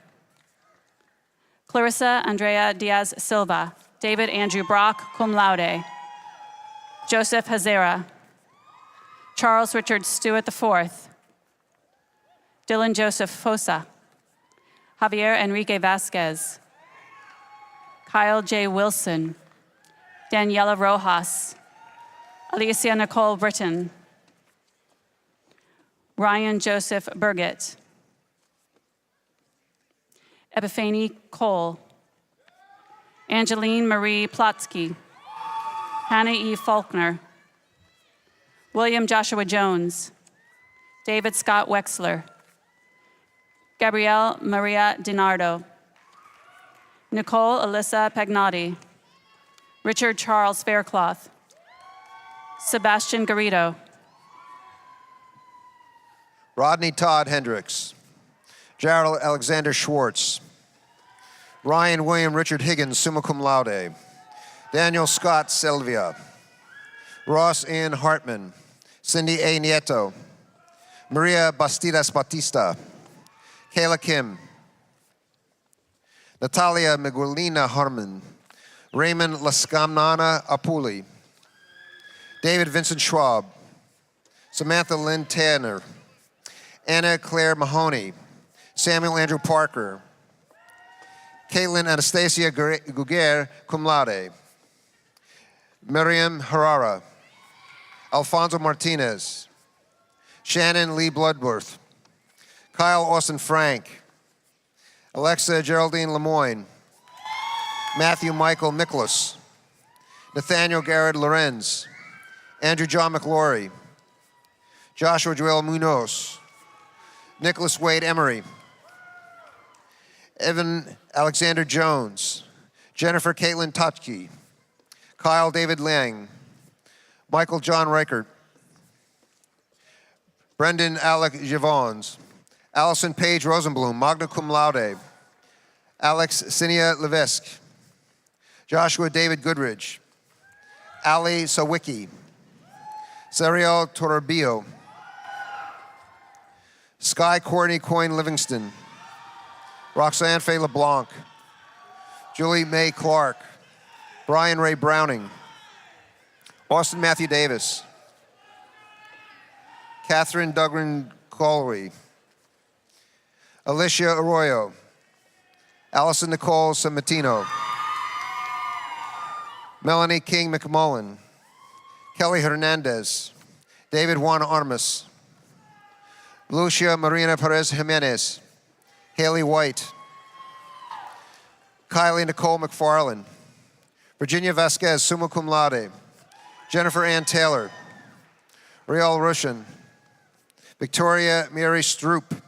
Clarissa Andrea Diaz Silva, David Andrew Brock, cum laude, Joseph Hazera, Charles Richard Stewart IV, Dylan Joseph Fosa, Javier Enrique Vasquez, Kyle J. Wilson, Daniela Rojas, Alicia Nicole Britton, Ryan Joseph Burgett, Epiphany Cole, Angeline Marie Plotsky, Hannah E. Faulkner, William Joshua Jones, David Scott Wexler, Gabrielle Maria DiNardo, Nicole Alyssa Pagnotti, Richard Charles Faircloth, Sebastian Garrido, Rodney Todd Hendricks, Gerald Alexander Schwartz, Ryan William Richard Higgins, summa cum laude, Daniel Scott Sylvia, Ross Ian Hartman, Cindy A. Nieto, Maria Bastidas Batista, Kayla Kim, Natalia Miguelina Harmon, Raymond Lascamnana Apuli, David Vincent Schwab, Samantha Lynn Tanner, Anna Claire Mahoney, Samuel Andrew Parker, Caitlin Anastasia Guguer, cum laude, Miriam Herrera, Alfonso Martinez, Shannon Lee Bloodworth, Kyle Austin Frank, Alexa Geraldine Lemoyne, Matthew Michael Nicholas, Nathaniel Garrett Lorenz, Andrew John McLaury, Joshua Joel Munoz, Nicholas Wade Emery, Evan Alexander Jones, Jennifer Caitlin Totke, Kyle David Lang, Michael John Reichert, Brendan Alec Givons, Allison Paige Rosenblum, magna cum laude, Alex Sinia Levesque, Joshua David Goodridge, Ali Sawicki, Serial Toribio, Sky Courtney Coyne Livingston, Roxanne Faye LeBlanc, Julie Mae Clark, Brian Ray Browning, Austin Matthew Davis, Catherine Duggan Collery, Alicia Arroyo, Allison Nicole Samatino, Melanie King McMullen, Kelly Hernandez, David Juan Armas, Lucia Marina Perez Jimenez, Haley White, Kylie Nicole McFarland, Virginia Vasquez, summa cum laude, Jennifer Ann Taylor, Riel Rushin, Victoria Mary Stroop,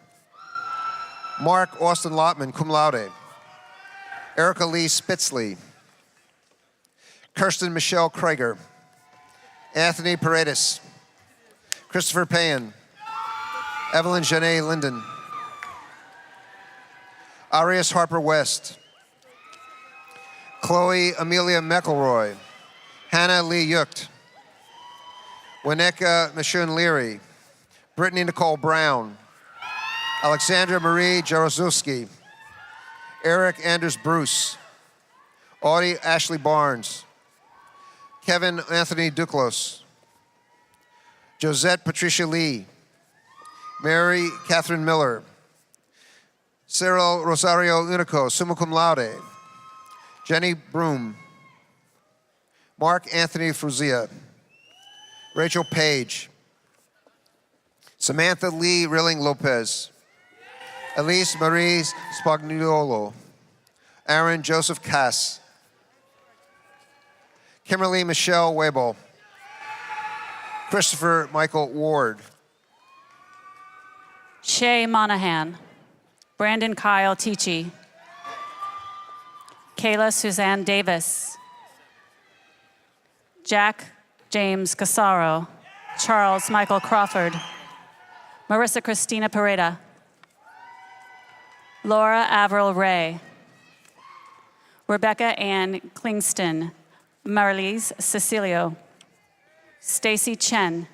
Mark Austin Lotman, cum laude, Erica Lee Spitzley, Kirsten Michelle Krager, Anthony Paredes, Christopher Payan, Evelyn Janae Linden, Arias Harper West, Chloe Amelia McElroy, Hannah Lee Yucht, Wineka Michonne Leary, Brittany Nicole Brown, Alexandra Marie Jaroszewski, Eric Anders Bruce, Audie Ashley Barnes, Kevin Anthony Duclos, Josette Patricia Lee, Mary Catherine Miller, Cyril Rosario Unico, summa cum laude, Jenny Broom, Mark Anthony Fruzia, Rachel Page, Samantha Lee Rilling Lopez, Elise Marie Spagnuolo, Aaron Joseph Cass, Kimberly Michelle Webo, Christopher Michael Ward, Shay Monahan, Brandon Kyle Tichy, Kayla Suzanne Davis, Jack James Casaro, Charles Michael Crawford, Marissa Christina Pereda, Laura Averill Ray, Rebecca Ann Klingston, Marlise Cecilio, Stacy Chen,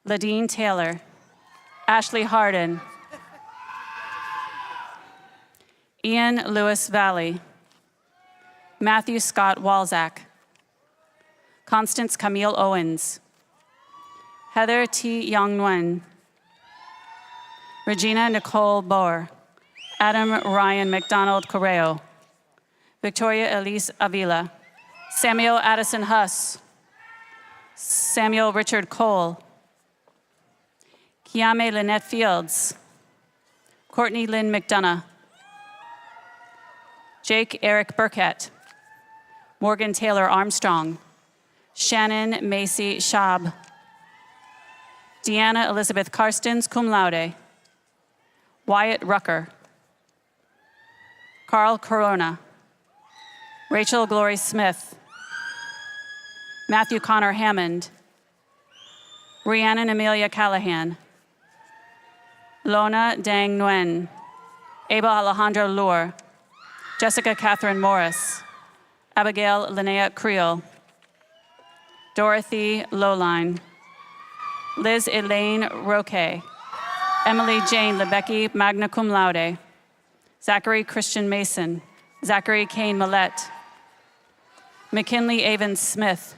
Ladine Taylor, Ashley Harden, Ian Lewis Valley, Matthew Scott Walzak, Constance Camille Owens, Heather T. Young Nguyen, Regina Nicole Boer, Adam Ryan McDonald Correo, Victoria Elise Avila, Samuel Addison Huss, Samuel Richard Cole, Kiame Lynette Fields, Courtney Lynn McDonough, Jake Eric Burkett, Morgan Taylor Armstrong, Shannon Macy Schaub, Deanna Elizabeth Karstens, cum laude, Wyatt Rucker, Carl Corona, Rachel Glory Smith, Matthew Connor Hammond, Rhiannon Amelia Callahan, Lona Dang Nguyen, Aba Alejandro Lure, Jessica Catherine Morris, Abigail Linnea Creel, Dorothy Lowline, Liz Elaine Roque, Emily Jane Lebecki, magna cum laude, Zachary Christian Mason, Zachary Kane Millette, McKinley Avon Smith,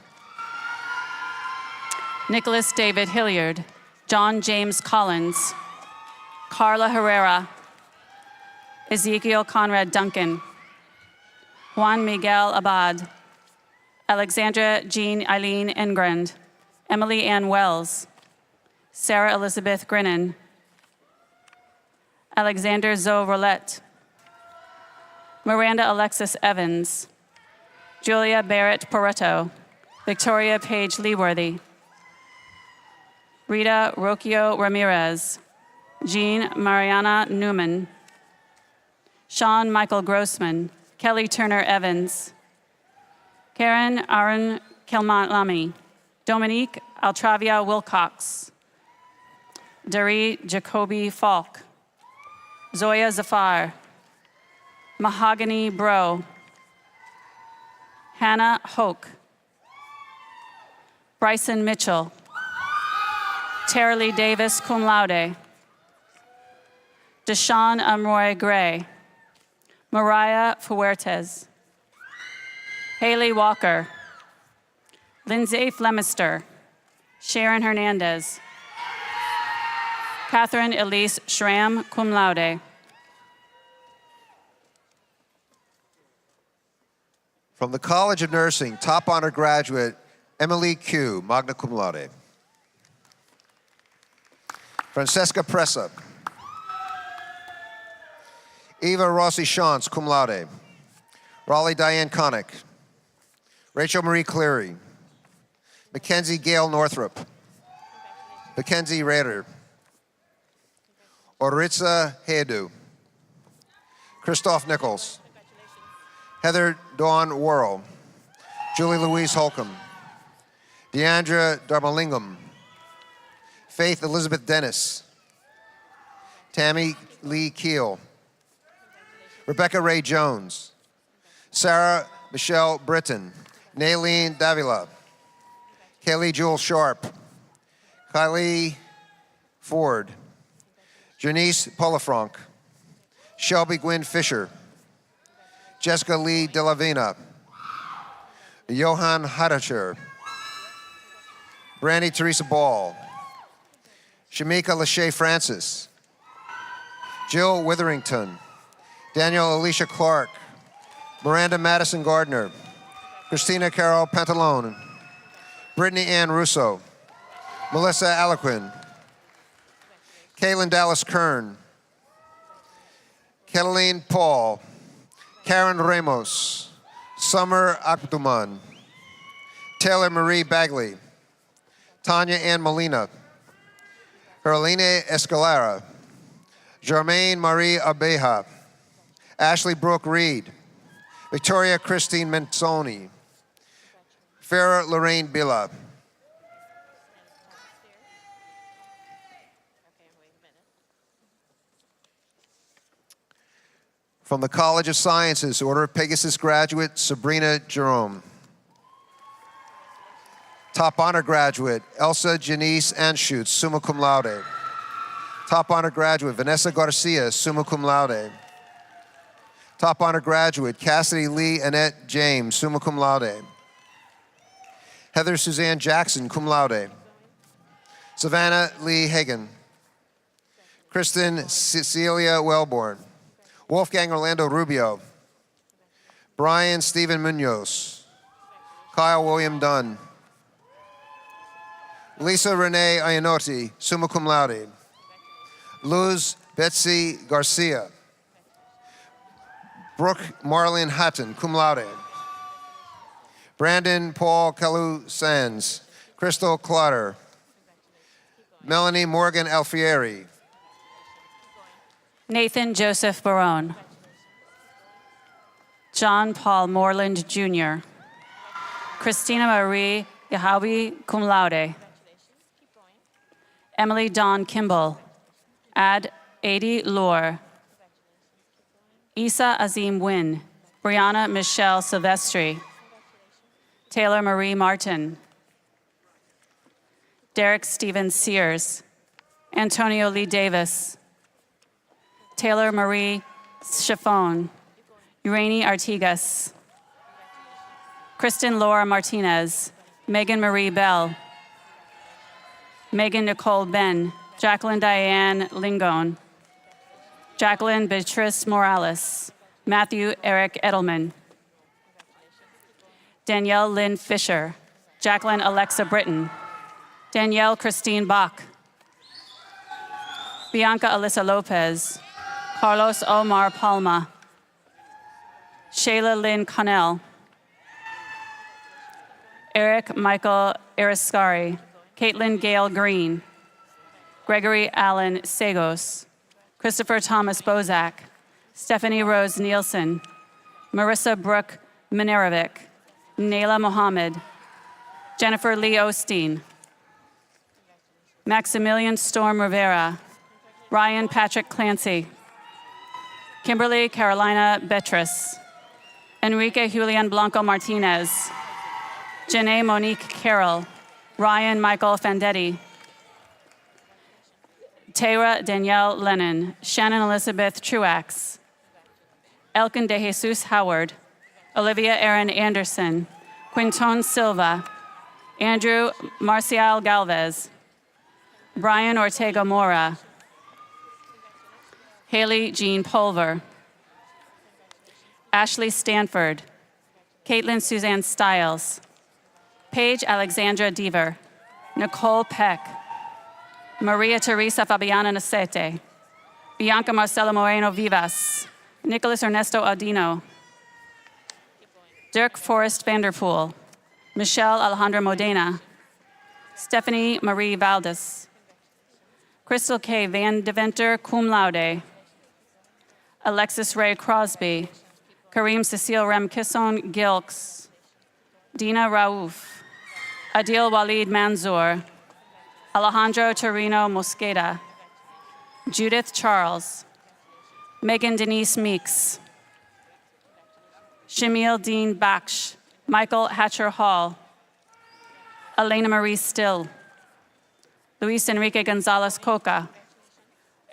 Nicholas David Hilliard, John James Collins, Carla Herrera, Ezekiel Conrad Duncan, Juan Miguel Abad, Alexandra Jean Eileen Engrand, Emily Ann Wells, Sarah Elizabeth Grinnan, Alexander Zoe Roulette, Miranda Alexis Evans, Julia Barrett Poretto, Victoria Page Leeworthy, Rita Roquio Ramirez, Jean Mariana Newman, Sean Michael Grossman, Kelly Turner Evans, Karen Aaron Kelmalami, Dominique Altravia Wilcox, Dari Jacoby Falk, Zoya Zafar, Mahogany Bro, Hannah Hoke, Bryson Mitchell, Taralee Davis, cum laude, Deshawn Amroy Gray, Mariah Fuertes, Haley Walker, Lindsay Flemister, Sharon Hernandez, Catherine Elise Schramm, cum laude. From the College of Nursing, top honor graduate, Emily Q, magna cum laude. Francesca Pressa. Eva Rossi Shantz, cum laude. Raleigh Diane Connick. Rachel Marie Cleary. Mackenzie Gail Northrup. Mackenzie Rader. Oritza Hedu. Christoph Nichols. Heather Dawn Worrell. Julie Louise Holcomb. Deandra Darmalingam. Faith Elizabeth Dennis. Tammy Lee Keel. Rebecca Ray Jones. Sarah Michelle Britton. Naylene Davila. Kaylee Jewel Sharp. Kylie Ford. Janice Polifranc. Shelby Gwynn Fisher. Jessica Lee Delavina. Johan Hadacher. Brandy Teresa Ball. Shamika Lachey Francis. Jill Witherington. Daniel Alicia Clark. Miranda Madison Gardner. Christina Carol Pantalone. Brittany Ann Russo. Melissa Aliquin. Kaylin Dallas Kern. Keteline Paul. Karen Ramos. Summer Akduman. Taylor Marie Bagley. Tanya Ann Molina. Carolina Escalera. Jermaine Marie Abeja. Ashley Brooke Reed. Victoria Christine Menzoni. Farah Lorraine Bila. From the College of Sciences, Order of Pegasus graduate, Sabrina Jerome. Top honor graduate, Elsa Janice Anschutz, summa cum laude. Top honor graduate, Vanessa Garcia, summa cum laude. Top honor graduate, Cassidy Lee Annette James, summa cum laude. Heather Suzanne Jackson, cum laude. Savannah Lee Hagan. Kristen Cecilia Wellborn. Wolfgang Orlando Rubio. Brian Stephen Munoz. Kyle William Dunn. Lisa Renee Iannotti, summa cum laude. Luz Betsy Garcia. Brooke Marlene Hatton, cum laude. Brandon Paul Kalu Sands. Crystal Clutter. Melanie Morgan Alfieri. Nathan Joseph Barone. John Paul Moreland Jr. Christina Marie Yahawi, cum laude. Emily Dawn Kimball. Ad Adi Lohr. Isa Azim Wynn. Brianna Michelle Silvestri. Taylor Marie Martin. Derek Stephen Sears. Antonio Lee Davis. Taylor Marie Chiffon. Urani Artigas. Kristen Laura Martinez. Megan Marie Bell. Megan Nicole Ben. Jacqueline Diane Lingone. Jacqueline Beatrice Morales. Matthew Eric Edelman. Danielle Lynn Fisher. Jacqueline Alexa Britton. Danielle Christine Bach. Bianca Alyssa Lopez, Carlos Omar Palma, Shayla Lynn Connell, Eric Michael Ariscari, Caitlin Gail Green, Gregory Allen Sagos, Christopher Thomas Bozak, Stephanie Rose Nielsen, Marissa Brooke Minerovic, Nayla Mohammed, Jennifer Lee Osteen, Maximilian Storm Rivera, Ryan Patrick Clancy, Kimberly Carolina Betris, Enrique Julian Blanco Martinez, Janae Monique Carroll, Ryan Michael Fandetti, Tara Danielle Lennon, Shannon Elizabeth Truax, Elkin De Jesus Howard, Olivia Erin Anderson, Quinton Silva, Andrew Marcial Galvez, Brian Ortega Mora, Haley Jean Pulver, Ashley Stanford, Caitlin Suzanne Stiles, Paige Alexandra Deaver, Nicole Peck, Maria Teresa Fabiana Nacete, Bianca Marcela Moreno Vivas, Nicholas Ernesto Audino, Dirk Forrest Vanderpool, Michelle Alejandra Modena, Stephanie Marie Valdez, Crystal K. Van Deventer, cum laude, Alexis Ray Crosby, Kareem Cecile Rem Kisson Gilks, Dina Raouf, Adil Walid Manzour, Alejandro Torino Mosqueda, Judith Charles, Megan Denise Meeks, Shamil Dean Baksh, Michael Hatcher Hall, Elena Marie Still, Luis Enrique Gonzalez Coca,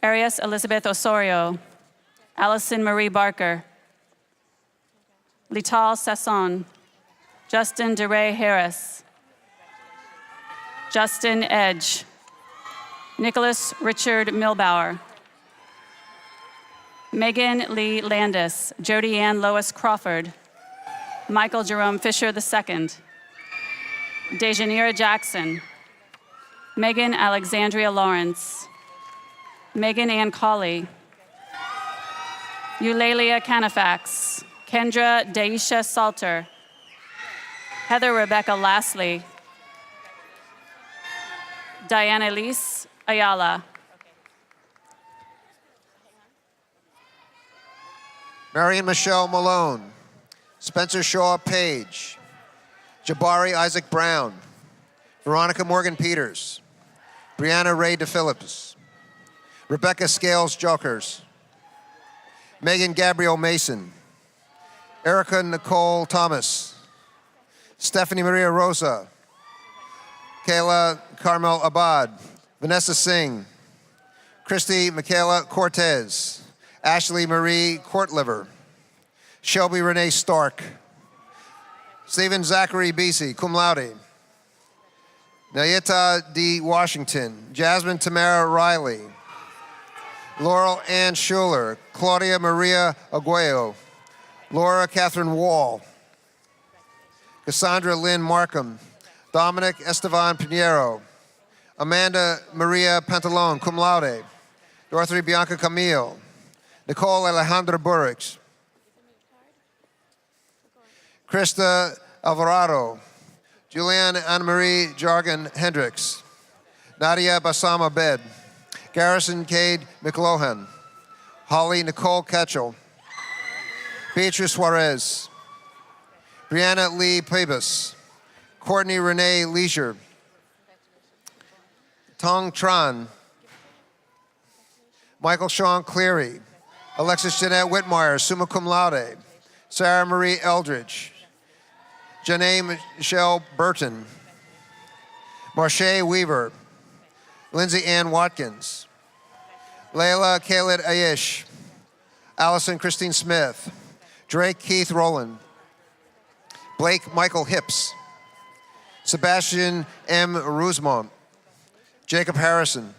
Arias Elizabeth Osorio, Allison Marie Barker, Lital Sasson, Justin DeRay Harris, Justin Edge, Nicholas Richard Milbauer, Megan Lee Landis, Jody Ann Lois Crawford, Michael Jerome Fisher II, Dejanira Jackson, Megan Alexandria Lawrence, Megan Ann Colley, Eulalia Canifax, Kendra Daisha Salter, Heather Rebecca Lastly, Diana Elise Ayala, Marion Michelle Malone, Spencer Shaw Page, Jabari Isaac Brown, Veronica Morgan Peters, Brianna Ray DePhillips, Rebecca Scales Jokers, Megan Gabrielle Mason, Erica Nicole Thomas, Stephanie Maria Rosa, Kayla Carmel Abad, Vanessa Singh, Christy Michaela Cortez, Ashley Marie Courtliver, Shelby Renee Stark, Stephen Zachary Beasy, cum laude, Nayeta D. Washington, Jasmine Tamara Riley, Laurel Ann Schuler, Claudia Maria Aguayo, Laura Catherine Wall, Cassandra Lynn Markham, Dominic Estevan Pinheiro, Amanda Maria Pantalon, cum laude, Dorothy Bianca Camille, Nicole Alejandra Burricks, Krista Alvarado, Julianne Anne-Marie Jargon Hendricks, Nadia Bassam Abed, Garrison Cade McLohan, Holly Nicole Ketchel, Beatrice Suarez, Brianna Lee Pebas, Courtney Renee Leisure, Tong Tran, Michael Sean Cleary, Alexis Jeanette Whitmire, summa cum laude, Sarah Marie Eldridge, Janae Michelle Burton, Marche Weaver, Lindsay Ann Watkins, Layla Khaled Aish, Allison Christine Smith, Drake Keith Rowland, Blake Michael Hips, Sebastian M. Rosemont, Jacob Harrison,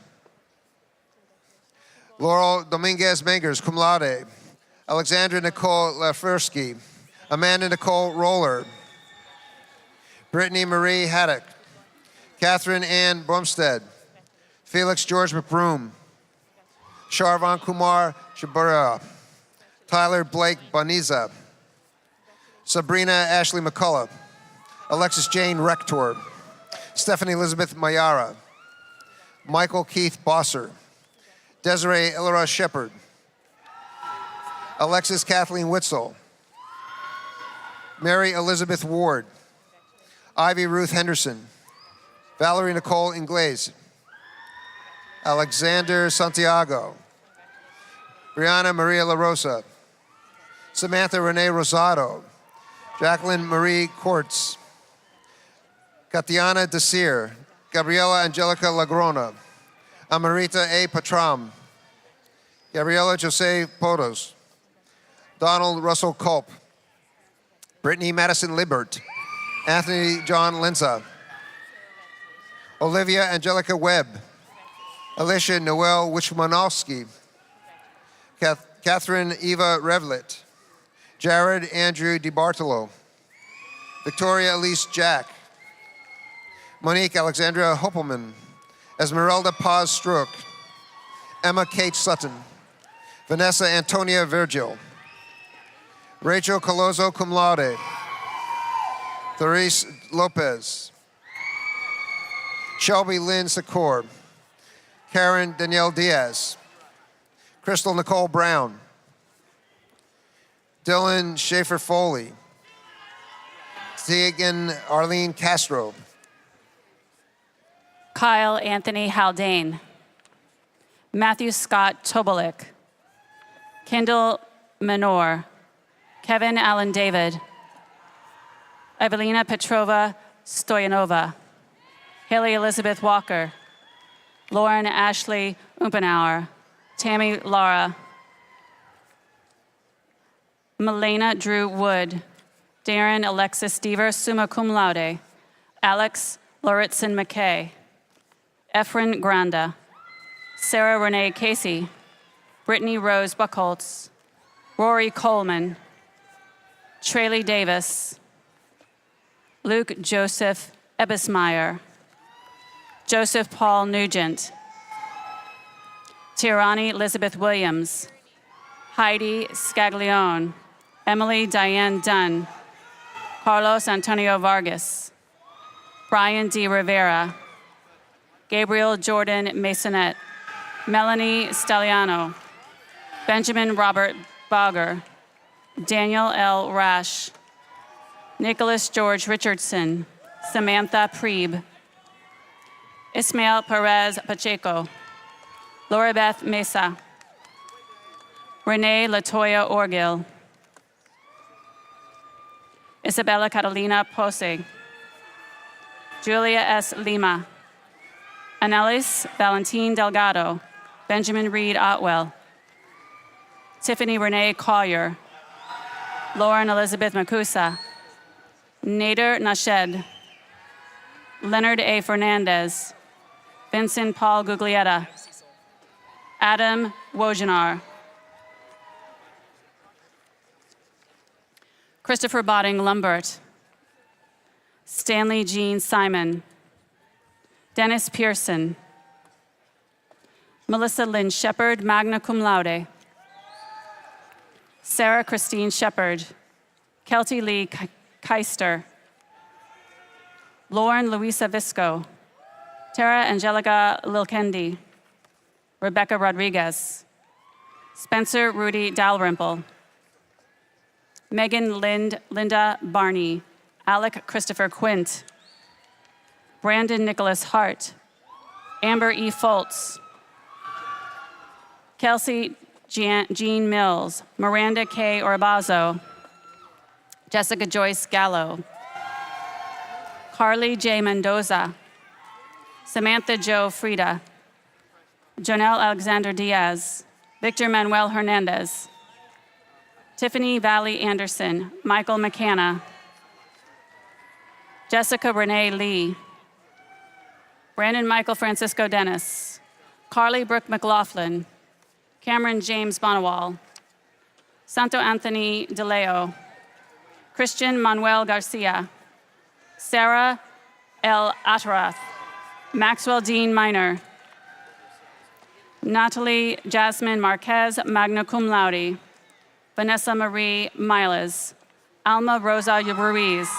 Laurel Dominguez Mengers, cum laude, Alexandra Nicole Lafersky, Amanda Nicole Roller, Brittany Marie Haddock, Catherine Ann Bumstead, Felix George McBroom, Sharvan Kumar Jabura, Tyler Blake Boniza, Sabrina Ashley McCullough, Alexis Jane Rector, Stephanie Elizabeth Mayara, Michael Keith Bosser, Desiree Illara Shepard, Alexis Kathleen Witzel, Mary Elizabeth Ward, Ivy Ruth Henderson, Valerie Nicole Inglés, Alexander Santiago, Brianna Maria La Rosa, Samantha Renee Rosado, Jacqueline Marie Quartz, Katiana Desir, Gabriela Angelica Lagrona, Amarita A. Patram, Gabriela Jose Potos, Donald Russell Culp, Brittany Madison Libert, Anthony John Linza, Olivia Angelica Webb, Alicia Noel Wichmanowski, Catherine Eva Revlet, Jared Andrew DiBartolo, Victoria Elise Jack, Monique Alexandra Hoppelman, Esmeralda Paz Strook, Emma Kate Sutton, Vanessa Antonia Virgil, Rachel Colozo cum laude, Therese Lopez, Shelby Lynn Secor, Karen Danielle Diaz, Crystal Nicole Brown, Dylan Schaefer Foley, Tegan Arlene Castro, Kyle Anthony Haldane, Matthew Scott Tobolik, Kendall Menor, Kevin Allen David, Evelina Petrova Stoyanova, Haley Elizabeth Walker, Lauren Ashley Umpenauer, Tammy Lara, Milena Drew Wood, Darren Alexis Deaver, summa cum laude, Alex Lauritsen McKay, Efren Granda, Sarah Renee Casey, Brittany Rose Buckholtz, Rory Coleman, Traley Davis, Luke Joseph Ebismeyer, Joseph Paul Nugent, Tirani Elizabeth Williams, Heidi Scaglione, Emily Diane Dunn, Carlos Antonio Vargas, Brian D. Rivera, Gabriel Jordan Masonette, Melanie Staliano, Benjamin Robert Bogger, Daniel L. Rash, Nicholas George Richardson, Samantha Preeb, Ismael Perez Pacheco, Laura Beth Mesa, Renee Latoya Orgil, Isabella Catalina Pose, Julia S. Lima, Annalise Valentin Delgado, Benjamin Reed Otwell, Tiffany Renee Collier, Lauren Elizabeth Makusa, Nader Nashed, Leonard A. Fernandez, Vincent Paul Guglietta, Adam Wojenar, Christopher Botting Lumbert, Stanley Jean Simon, Dennis Pearson, Melissa Lynn Shepard, magna cum laude, Sarah Christine Shepard, Kelty Lee Keister, Lauren Louisa Visco, Tara Angelica Lilkendi, Rebecca Rodriguez, Spencer Rudy Dalrymple, Megan Linda Barney, Alec Christopher Quint, Brandon Nicholas Hart, Amber E. Foltz, Kelsey Jean Mills, Miranda K. Orbazo, Jessica Joyce Gallo, Carly J. Mendoza, Samantha Jo Frida, Jonelle Alexander Diaz, Victor Manuel Hernandez, Tiffany Valley Anderson, Michael McCanna, Jessica Renee Lee, Brandon Michael Francisco Dennis, Carly Brooke McLaughlin, Cameron James Bonawal, Santo Anthony DeLeo, Christian Manuel Garcia, Sarah L. Atarath, Maxwell Dean Minor, Natalie Jasmine Marquez, magna cum laude. Vanessa Marie Miles. Alma Rosa Ruiz.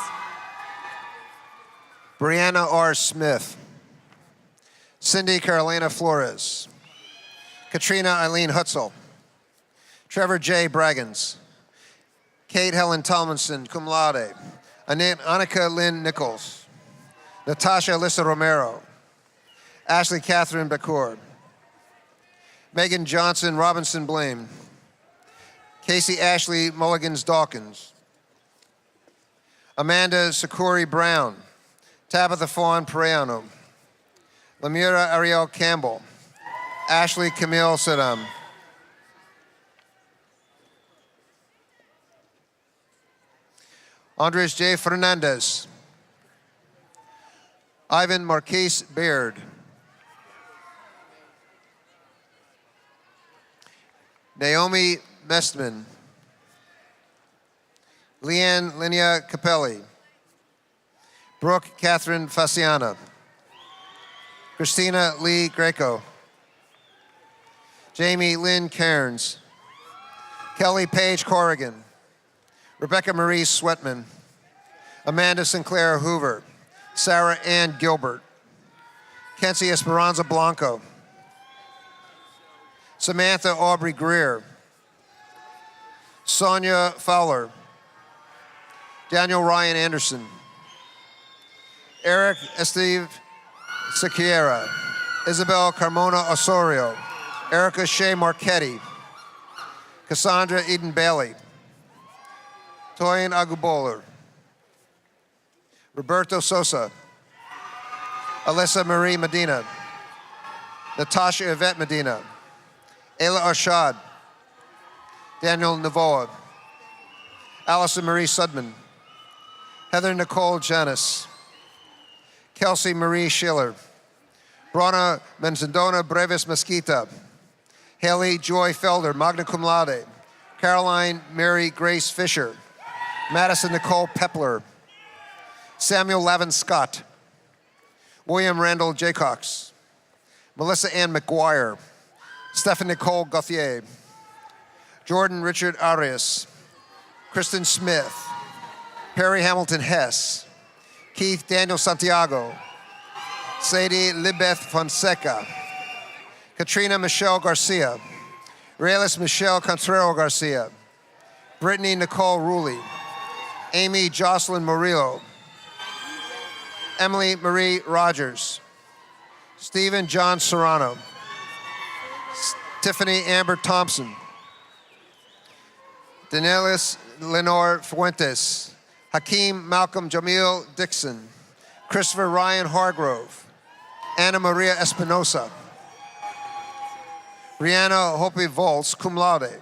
Brianna R. Smith. Cindy Carolina Flores. Katrina Eileen Hutzel. Trevor J. Braggins. Kate Helen Tomlinson, cum laude. Annika Lynn Nichols. Natasha Alyssa Romero. Ashley Catherine Becour. Megan Johnson Robinson Blame. Casey Ashley Mulligans Dawkins. Amanda Sakuri Brown. Tabitha Fawn Pereano. Lamira Ariel Campbell. Ashley Camille Saddam. Andres J. Fernandez. Ivan Marquise Baird. Naomi Mestman. Leanne Linnea Capelli. Brooke Catherine Faciana. Christina Lee Greco. Jamie Lynn Cairns. Kelly Paige Corrigan. Rebecca Marie Sweatman. Amanda Sinclair Hoover. Sarah Ann Gilbert. Kenzie Esperanza Blanco. Samantha Aubrey Greer. Sonia Fowler. Daniel Ryan Anderson. Eric Esteve Sequeira. Isabel Carmona Osorio. Erica Shea Marchetti. Cassandra Eden Bailey. Toyin Aguboler. Roberto Sosa. Alyssa Marie Medina. Natasha Yvette Medina. Ayla Arshad. Daniel Navoa. Allison Marie Sudman. Heather Nicole Janis. Kelsey Marie Schiller. Brana Menzendona Brevis Mesquita. Haley Joy Felder, magna cum laude. Caroline Mary Grace Fisher. Madison Nicole Pepler. Samuel Lavin Scott. William Randall Jaycox. Melissa Ann McGuire. Stephanie Nicole Gauthier. Jordan Richard Arias. Kristen Smith. Perry Hamilton Hess. Keith Daniel Santiago. Sadie Libeth Fonseca. Katrina Michelle Garcia. Reyes Michelle Contrero Garcia. Brittany Nicole Rulli. Amy Jocelyn Murillo. Emily Marie Rogers. Stephen John Serrano. Tiffany Amber Thompson. Danielis Lenore Fuentes. Hakeem Malcolm Jamil Dixon. Christopher Ryan Hargrove. Anna Maria Espinosa. Brianna Hopi Volz, cum laude.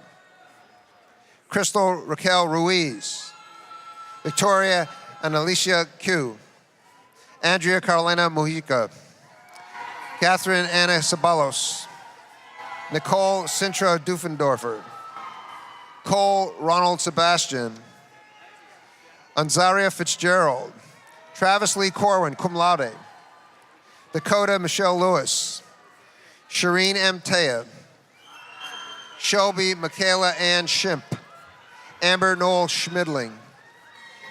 Crystal Raquel Ruiz. Victoria and Alicia Q. Andrea Carolina Mujica. Catherine Anna Sabalos. Nicole Sintra Dufendorfer. Cole Ronald Sebastian. Anzaria Fitzgerald. Travis Lee Corwin, cum laude. Dakota Michelle Lewis. Shireen M. Taya. Shelby Michaela Ann Shimp. Amber Noel Schmidling.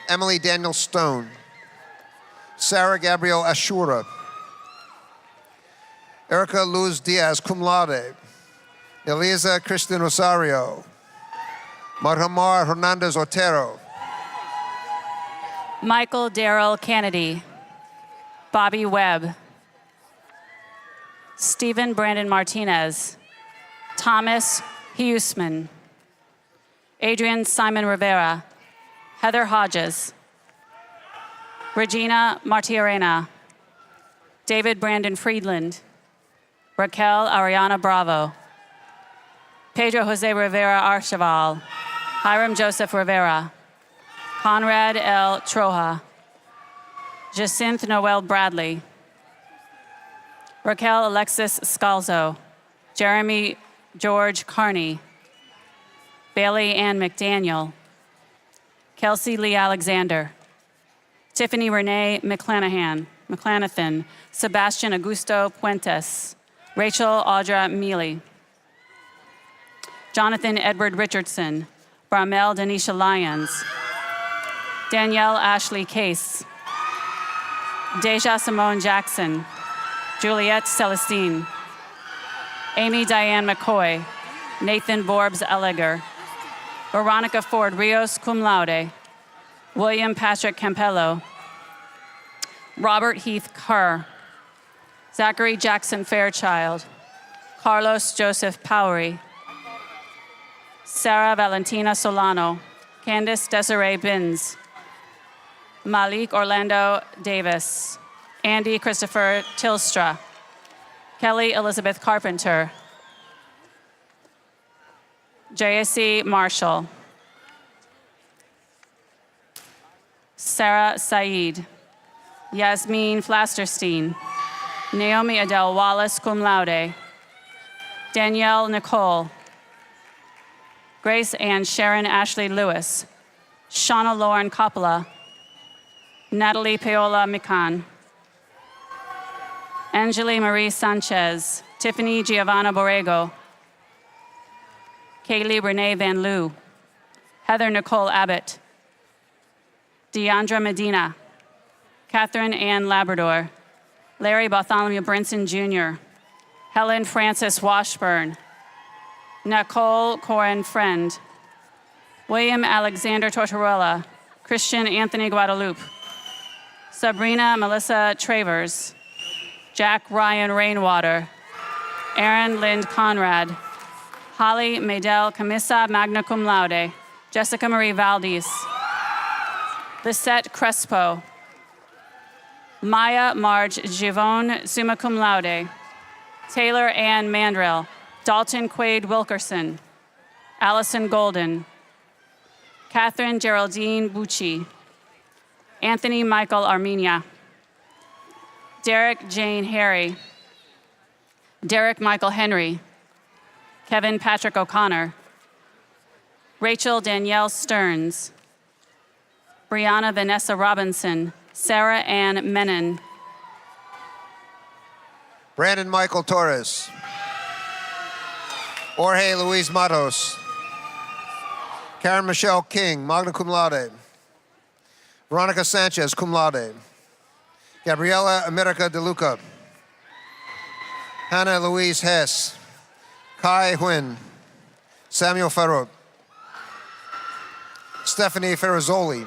Emily Daniel Stone. Sarah Gabrielle Ashura. Erica Luz Diaz, cum laude. Eliza Kristen Rosario. Marhamar Hernandez Otero. Michael Darrell Kennedy. Bobby Webb. Stephen Brandon Martinez. Thomas Huseman. Adrian Simon Rivera. Heather Hodges. Regina Martirena. David Brandon Friedland. Raquel Ariana Bravo. Pedro Jose Rivera Archival. Hiram Joseph Rivera. Conrad L. Troja. Jacinth Noel Bradley. Raquel Alexis Scalzo. Jeremy George Carney. Bailey Ann McDaniel. Kelsey Lee Alexander. Tiffany Renee McClanathan. Sebastian Augusto Puentes. Rachel Audra Mealy. Jonathan Edward Richardson. Barmel Denisha Lyons. Danielle Ashley Case. Deja Simone Jackson. Juliette Celestine. Amy Diane McCoy. Nathan Borbs Elliger. Veronica Ford Rios, cum laude. William Patrick Campello. Robert Heath Kerr. Zachary Jackson Fairchild. Carlos Joseph Powery. Sarah Valentina Solano. Candice Desiree Binns. Malik Orlando Davis. Andy Christopher Tilstra. Kelly Elizabeth Carpenter. JSC Marshall. Sarah Saeed. Yasmin Flasterstein. Naomi Adele Wallace, cum laude. Danielle Nicole. Grace Ann Sharon Ashley Lewis. Shauna Lauren Coppola. Natalie Paola Mikan. Angeli Marie Sanchez. Tiffany Giovanna Borrego. Kaylee Renee Van Loo. Heather Nicole Abbott. Deandra Medina. Catherine Ann Labrador. Larry Bartholomew Brinson Jr. Helen Frances Washburn. Nicole Corin Friend. William Alexander Tortorella. Christian Anthony Guadalupe. Sabrina Melissa Travers. Jack Ryan Rainwater. Aaron Lind Conrad. Holly Maydell Camisa magna cum laude. Jessica Marie Valdez. Lisette Crespo. Maya Marge Givone, summa cum laude. Taylor Ann Mandrill. Dalton Quaid Wilkerson. Allison Golden. Catherine Geraldine Bucci. Anthony Michael Armenia. Derek Jane Harry. Derek Michael Henry. Kevin Patrick O'Connor. Rachel Danielle Stearns. Brianna Vanessa Robinson. Sarah Ann Menon. Brandon Michael Torres. Jorge Luis Matos. Karen Michelle King, magna cum laude. Veronica Sanchez, cum laude. Gabriela America De Luca. Hannah Louise Hess. Kai Huynh. Samuel Ferro. Stephanie Ferrazzoli.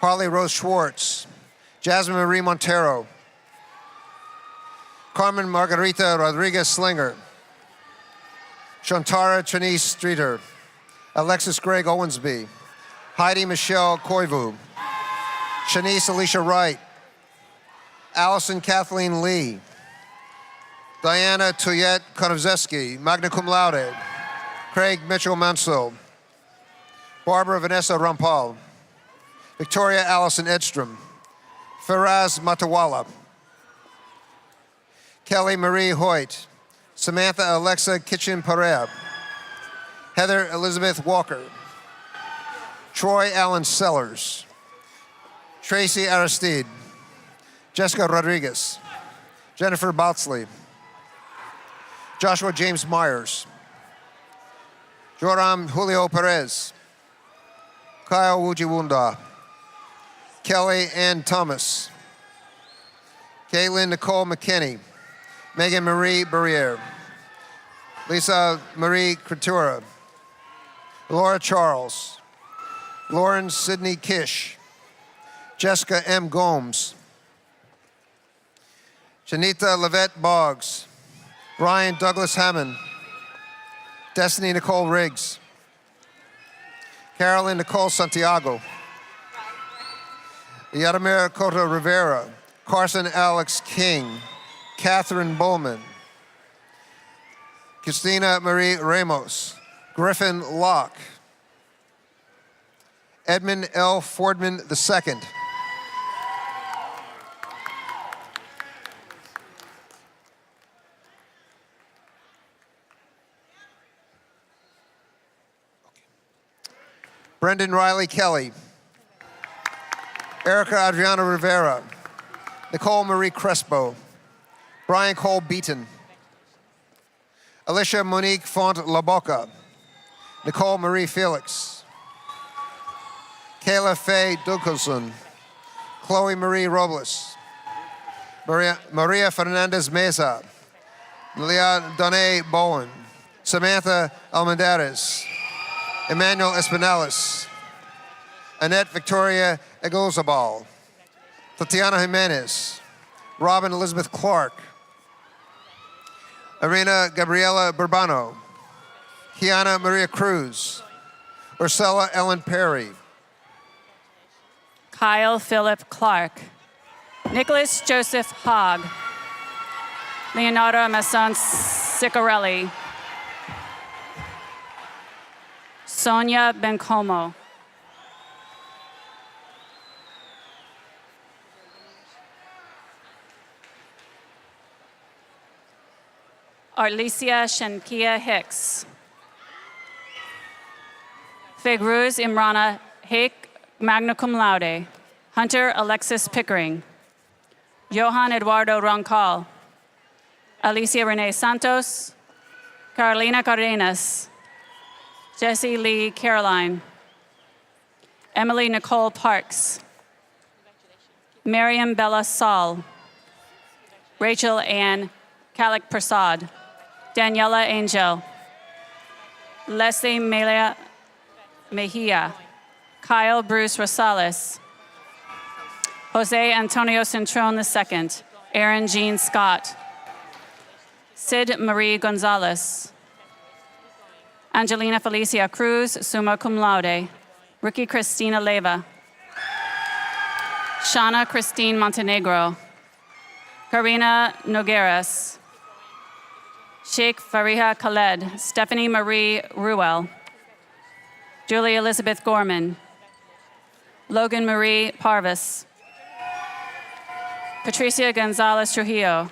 Harley Rose Schwartz. Jasmine Marie Montero. Carmen Margarita Rodriguez Slinger. Shantara Trinice Streeter. Alexis Greg Owensby. Heidi Michelle Koivu. Shanice Alicia Wright. Allison Kathleen Lee. Diana Tuyette Konovzeski, magna cum laude. Craig Mitchell Mansell. Barbara Vanessa Rampal. Victoria Allison Edstrom. Faraz Matawala. Kelly Marie Hoyt. Samantha Alexa Kitchen Perea. Heather Elizabeth Walker. Troy Allen Sellers. Tracy Aristide. Jessica Rodriguez. Jennifer Boutsley. Joshua James Myers. Joram Julio Perez. Kyle Wujiwunda. Kelly Ann Thomas. Caitlin Nicole McKinney. Megan Marie Barriere. Lisa Marie Cretura. Laura Charles. Lauren Sidney Kish. Jessica M. Gomes. Janita Levette Boggs. Ryan Douglas Hammond. Destiny Nicole Riggs. Carolyn Nicole Santiago. Yadimir Cota Rivera. Carson Alex King. Catherine Bowman. Christina Marie Ramos. Griffin Locke. Edmund L. Fordman II. Brendan Riley Kelly. Erica Adriana Rivera. Nicole Marie Crespo. Brian Cole Beaton. Alicia Monique Font Laboca, Nicole Marie Felix, Kayla Faye Dunkelson, Chloe Marie Robles, Maria Fernandez Meza, Leah Donne Bowen, Samantha Almendarez, Emmanuel Espinales, Annette Victoria Egozabal, Tatiana Jimenez, Robin Elizabeth Clark, Irina Gabriela Burbano, Kiana Maria Cruz, Ursula Ellen Perry, Kyle Philip Clark, Nicholas Joseph Hogg, Leonardo Masson Sicarelli, Sonia Bencomo, Arlicia Shenkia Hicks, Fegruz Imrana Haik, magna cum laude, Hunter Alexis Pickering, Johan Eduardo Roncal, Alicia Renee Santos, Carolina Cardenas, Jessie Lee Caroline, Emily Nicole Parks, Miriam Bella Saul, Rachel Ann Kalik Prasad, Daniela Angel, Leslie Melia Mejia, Kyle Bruce Rosales, Jose Antonio Centron II, Aaron Jean Scott, Sid Marie Gonzalez, Angelina Felicia Cruz, summa cum laude, Ricky Cristina Leva, Shana Christine Montenegro, Karina Nogueras, Sheikh Fariha Khaled, Stephanie Marie Ruel, Julie Elizabeth Gorman, Logan Marie Parvis, Patricia Gonzalez Trujillo,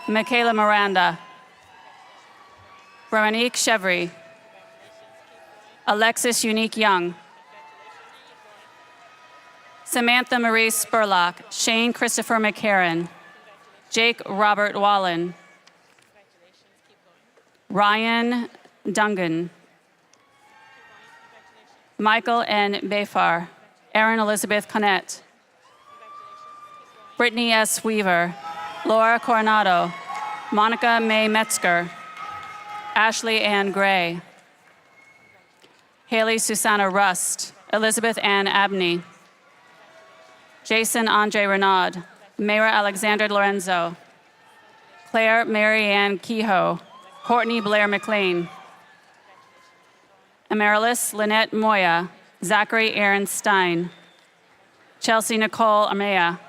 Michaela Miranda, Veronique Chevry, Alexis Unique Young, Samantha Marie Spurlock, Shane Christopher McCarran, Jake Robert Wallen, Ryan Dungan, Michael N. Bayfar, Erin Elizabeth Connett, Brittany S. Weaver, Laura Coronado, Monica May Metzger, Ashley Ann Gray, Haley Susanna Rust, Elizabeth Ann Abney, Jason Andre Renaud, Mayra Alexander Lorenzo, Claire Mary Ann Kehoe, Courtney Blair McLean, Amaryllis Lynette Moya, Zachary Aaron Stein, Chelsea Nicole Amaya,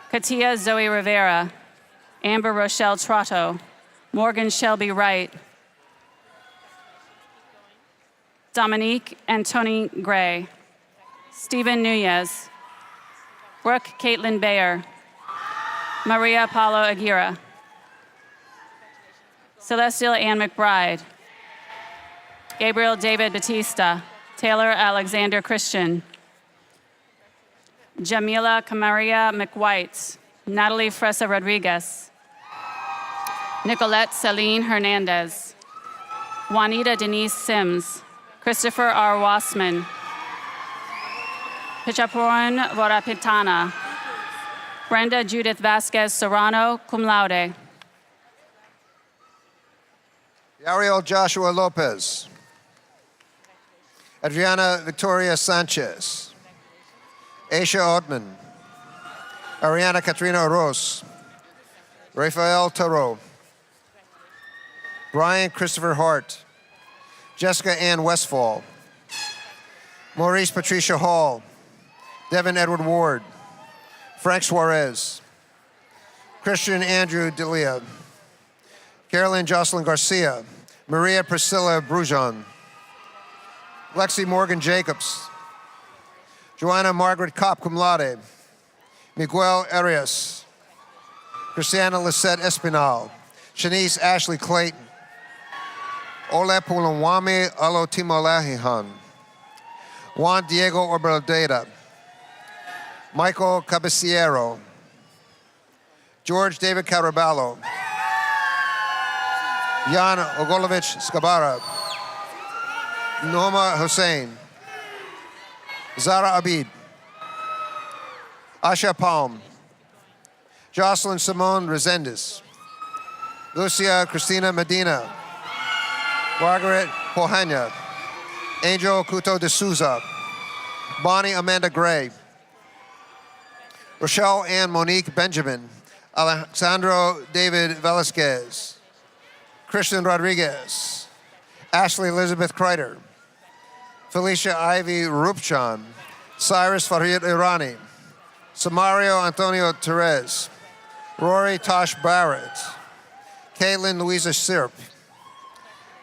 Katia Zoe Rivera, Amber Rochelle Trotto, Morgan Shelby Wright, Dominique and Tony Gray, Stephen Nunez, Brooke Caitlin Bayer, Maria Paulo Aguirre, Celestial Ann McBride, Gabriel David Batista, Taylor Alexander Christian, Jamila Camaria McWhite, Natalie Fresa Rodriguez, Nicolette Celine Hernandez, Juanita Denise Sims, Christopher R. Wassman, Pichapuran Vorapitana, Brenda Judith Vasquez Serrano, cum laude. Yariel Joshua Lopez, Adriana Victoria Sanchez, Aisha Ottman, Ariana Katrina Oroz, Rafael Taro, Brian Christopher Hart, Jessica Ann Westfall, Maurice Patricia Hall, Devin Edward Ward, Frank Suarez, Christian Andrew Delia, Carolyn Jocelyn Garcia, Maria Priscilla Brujon, Lexi Morgan Jacobs, Joanna Margaret Kopp, cum laude, Miguel Arias, Christiana Lisette Espinal, Shanice Ashley Clayton, Ole Pulanwami Alotimolahihan, Juan Diego Orberdeda, Michael Caballero, George David Caraballo, Jan Ogolovich Skabara, Noma Hussein, Zara Abid, Asha Palm, Jocelyn Simone Resendez, Lucia Cristina Medina, Margaret Pohania, Angel Couto de Souza, Bonnie Amanda Gray, Rochelle Ann Monique Benjamin, Alexandro David Velasquez, Christian Rodriguez, Ashley Elizabeth Kreider, Felicia Ivy Rupchan, Cyrus Farid Irani, Samario Antonio Perez, Rory Tosh Barrett, Caitlin Louisa Sirp,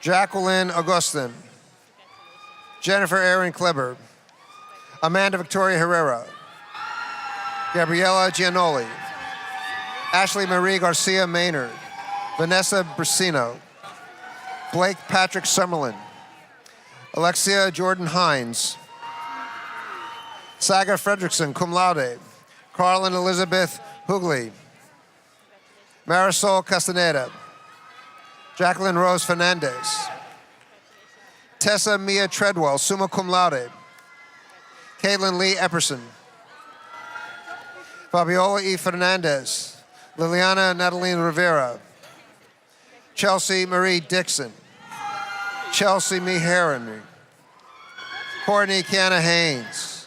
Jacqueline Augustin, Jennifer Erin Kleber, Amanda Victoria Herrera, Gabriela Giannoli, Ashley Marie Garcia Maynard, Vanessa Brasino, Blake Patrick Summerlin, Alexia Jordan Hines, Saga Fredrickson, cum laude, Carlin Elizabeth Hughley, Marisol Castaneda, Jacqueline Rose Fernandez, Tessa Mia Treadwell, summa cum laude, Caitlin Lee Epperson, Fabiola E. Fernandez, Liliana Nataline Rivera, Chelsea Marie Dixon, Chelsea Me Heron, Courtney Kiana Haynes,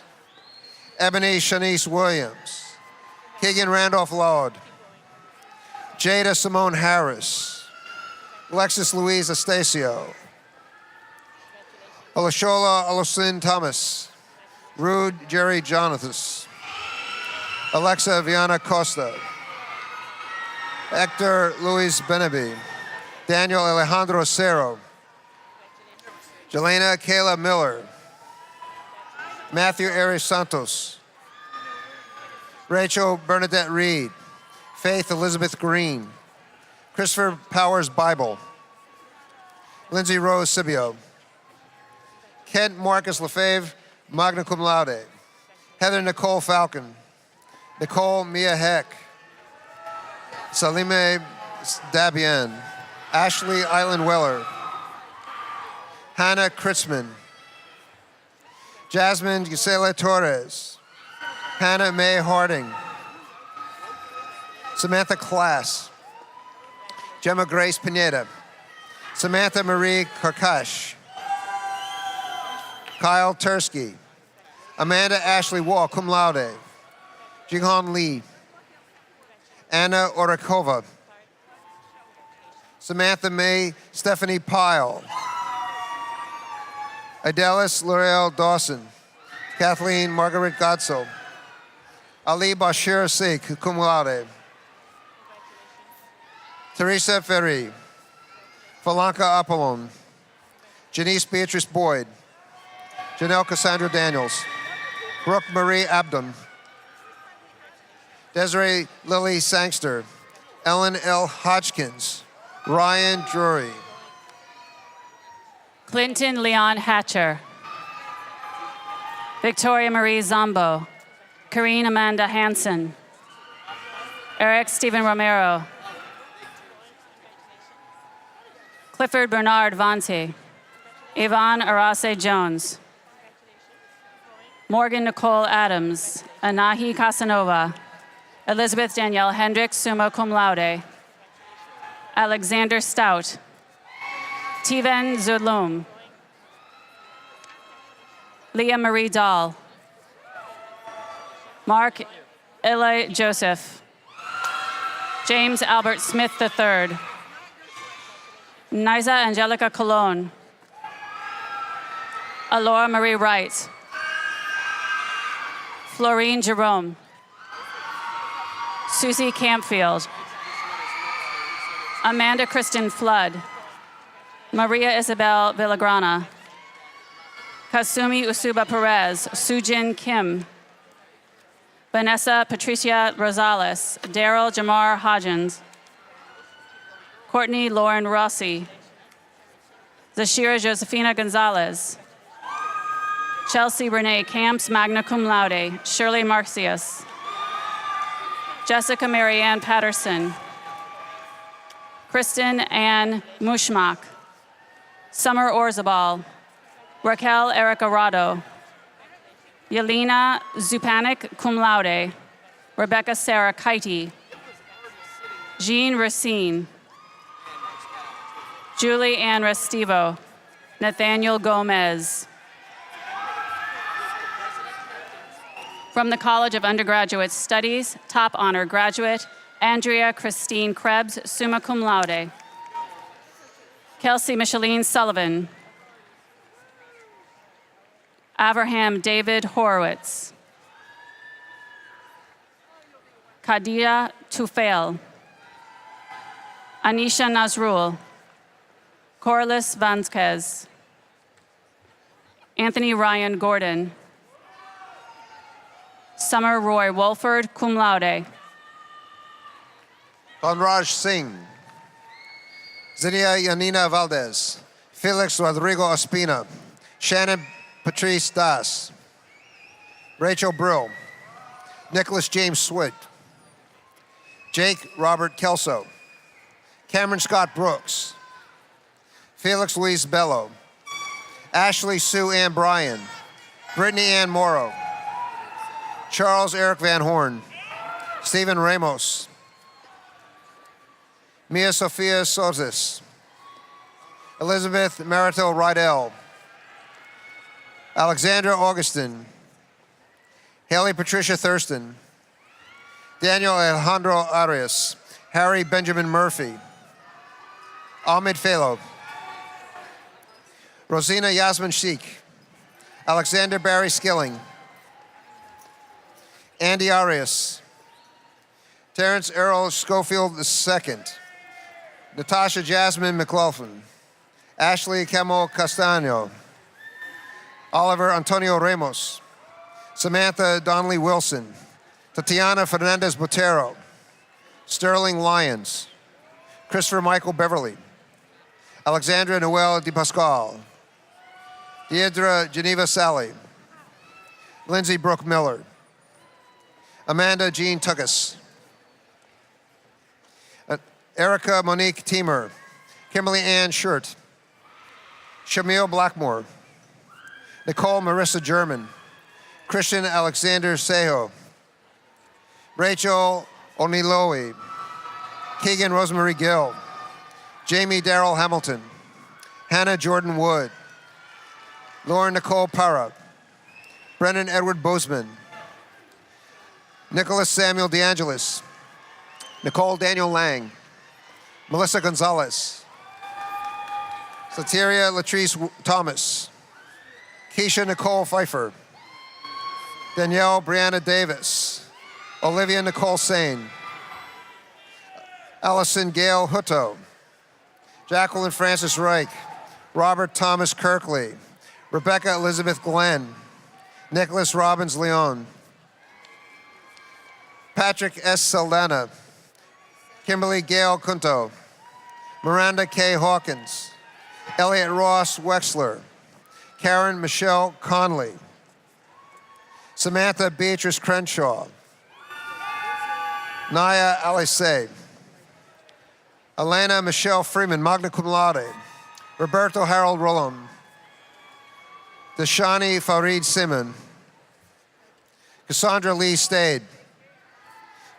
Ebony Shanice Williams, Keegan Randolph Lord, Jada Simone Harris, Alexis Louise Estacio, Olashola Alosin Thomas, Rude Jerry Jonathas, Alexa Viana Costa, Hector Luis Benabi, Daniel Alejandro Cerro, Jelena Kayla Miller, Matthew Aries Santos, Rachel Bernadette Reed, Faith Elizabeth Green, Christopher Powers Bible, Lindsay Rose Sibio, Kent Marcus Lefebvre, magna cum laude, Heather Nicole Falcon, Nicole Mia Heck, Salime Dabien, Ashley Island Weller, Hannah Kritzman, Jasmine Gisela Torres, Hannah Mae Harding, Samantha Klass, Gemma Grace Pineda, Samantha Marie Karkash, Kyle Tursky, Amanda Ashley Wall, cum laude, Jinghan Lee, Anna Orakova, Samantha May Stephanie Pyle, Adelis L'Oreal Dawson, Kathleen Margaret Godso, Ali Bashir Sheikh, cum laude, Teresa Ferry, Falanka Apollon, Janice Beatrice Boyd, Janelle Cassandra Daniels, Brooke Marie Abdon, Desiree Lily Sangster, Ellen L. Hodgkins, Ryan Drury, Clinton Leon Hatcher, Victoria Marie Zombo, Karine Amanda Hansen, Eric Stephen Romero, Clifford Bernard Vonte, Yvonne Arase Jones, Morgan Nicole Adams, Anahi Casanova, Elizabeth Danielle Hendricks, summa cum laude, Alexander Stout, Tiven Zulum, Leah Marie Dahl, Mark Eli Joseph, James Albert Smith III, Niza Angelica Colon, Alora Marie Wright, Florine Jerome, Susie Campfield, Amanda Kristen Flood, Maria Isabel Villagrana, Kasumi Usuba Perez, Sujin Kim, Vanessa Patricia Rosales, Daryl Jamar Hodgins, Courtney Lauren Rossi, Zashira Josefina Gonzalez, Chelsea Renee Camps, magna cum laude, Shirley Marcius, Jessica Marianne Patterson, Kristen Ann Mushmak, Summer Orzabal, Raquel Erica Rado, Yelena Zupanik, cum laude, Rebecca Sarah Kaiti, Jean Racine, Julie Ann Restivo, Nathaniel Gomez. From the College of Undergraduate Studies, top honor graduate, Andrea Christine Krebs, summa cum laude. Kelsey Micheline Sullivan. Abraham David Horowitz. Kadia Tufail. Anisha Nazrul. Corliss Vanskes. Anthony Ryan Gordon. Summer Roy Wolford, cum laude. Conraj Singh. Zinnia Yanina Valdez. Felix Rodrigo Ospina. Shannon Patrice Das. Rachel Brill. Nicholas James Swit. Jake Robert Kelso. Cameron Scott Brooks. Felix Luis Bello. Ashley Sue Ann Bryan. Brittany Ann Morrow. Charles Eric Van Horn. Stephen Ramos. Mia Sophia Sozis. Elizabeth Marito Rydell. Alexandra Augustin. Haley Patricia Thurston. Daniel Alejandro Arias. Harry Benjamin Murphy. Ahmed Felo. Rosina Yasmin Sheik. Alexander Barry Skilling. Andy Arias. Terrence Errol Schofield II. Natasha Jasmine McLaughlin. Ashley Camo Castaño. Oliver Antonio Ramos. Samantha Donnelly Wilson. Tatiana Fernandez Botero. Sterling Lyons. Christopher Michael Beverly. Alexandra Noel DePascal. Deidre Geneva Sally. Lindsay Brooke Miller. Amanda Jean Tuckus. Erica Monique Teamer. Kimberly Ann Shirt. Shamil Blackmore. Nicole Marissa German. Christian Alexander Sejo. Rachel Oniloe. Keegan Rosemary Gill. Jamie Darrell Hamilton. Hannah Jordan Wood. Lauren Nicole Parra. Brennan Edward Bozeman. Nicholas Samuel DeAngelis. Nicole Daniel Lang. Melissa Gonzalez. Soteria Latrice Thomas. Keisha Nicole Pfeiffer. Danielle Brianna Davis. Olivia Nicole Sane. Allison Gail Hutto. Jacqueline Francis Reich. Robert Thomas Kirkley. Rebecca Elizabeth Glenn. Nicholas Robbins Leon. Patrick S. Saldana. Kimberly Gail Kunto. Miranda K. Hawkins. Elliot Ross Wexler. Karen Michelle Conley. Samantha Beatrice Crenshaw. Naya Alisay. Elena Michelle Freeman, magna cum laude. Roberto Harold Rollum. Deshani Farid Simon. Cassandra Lee Stade.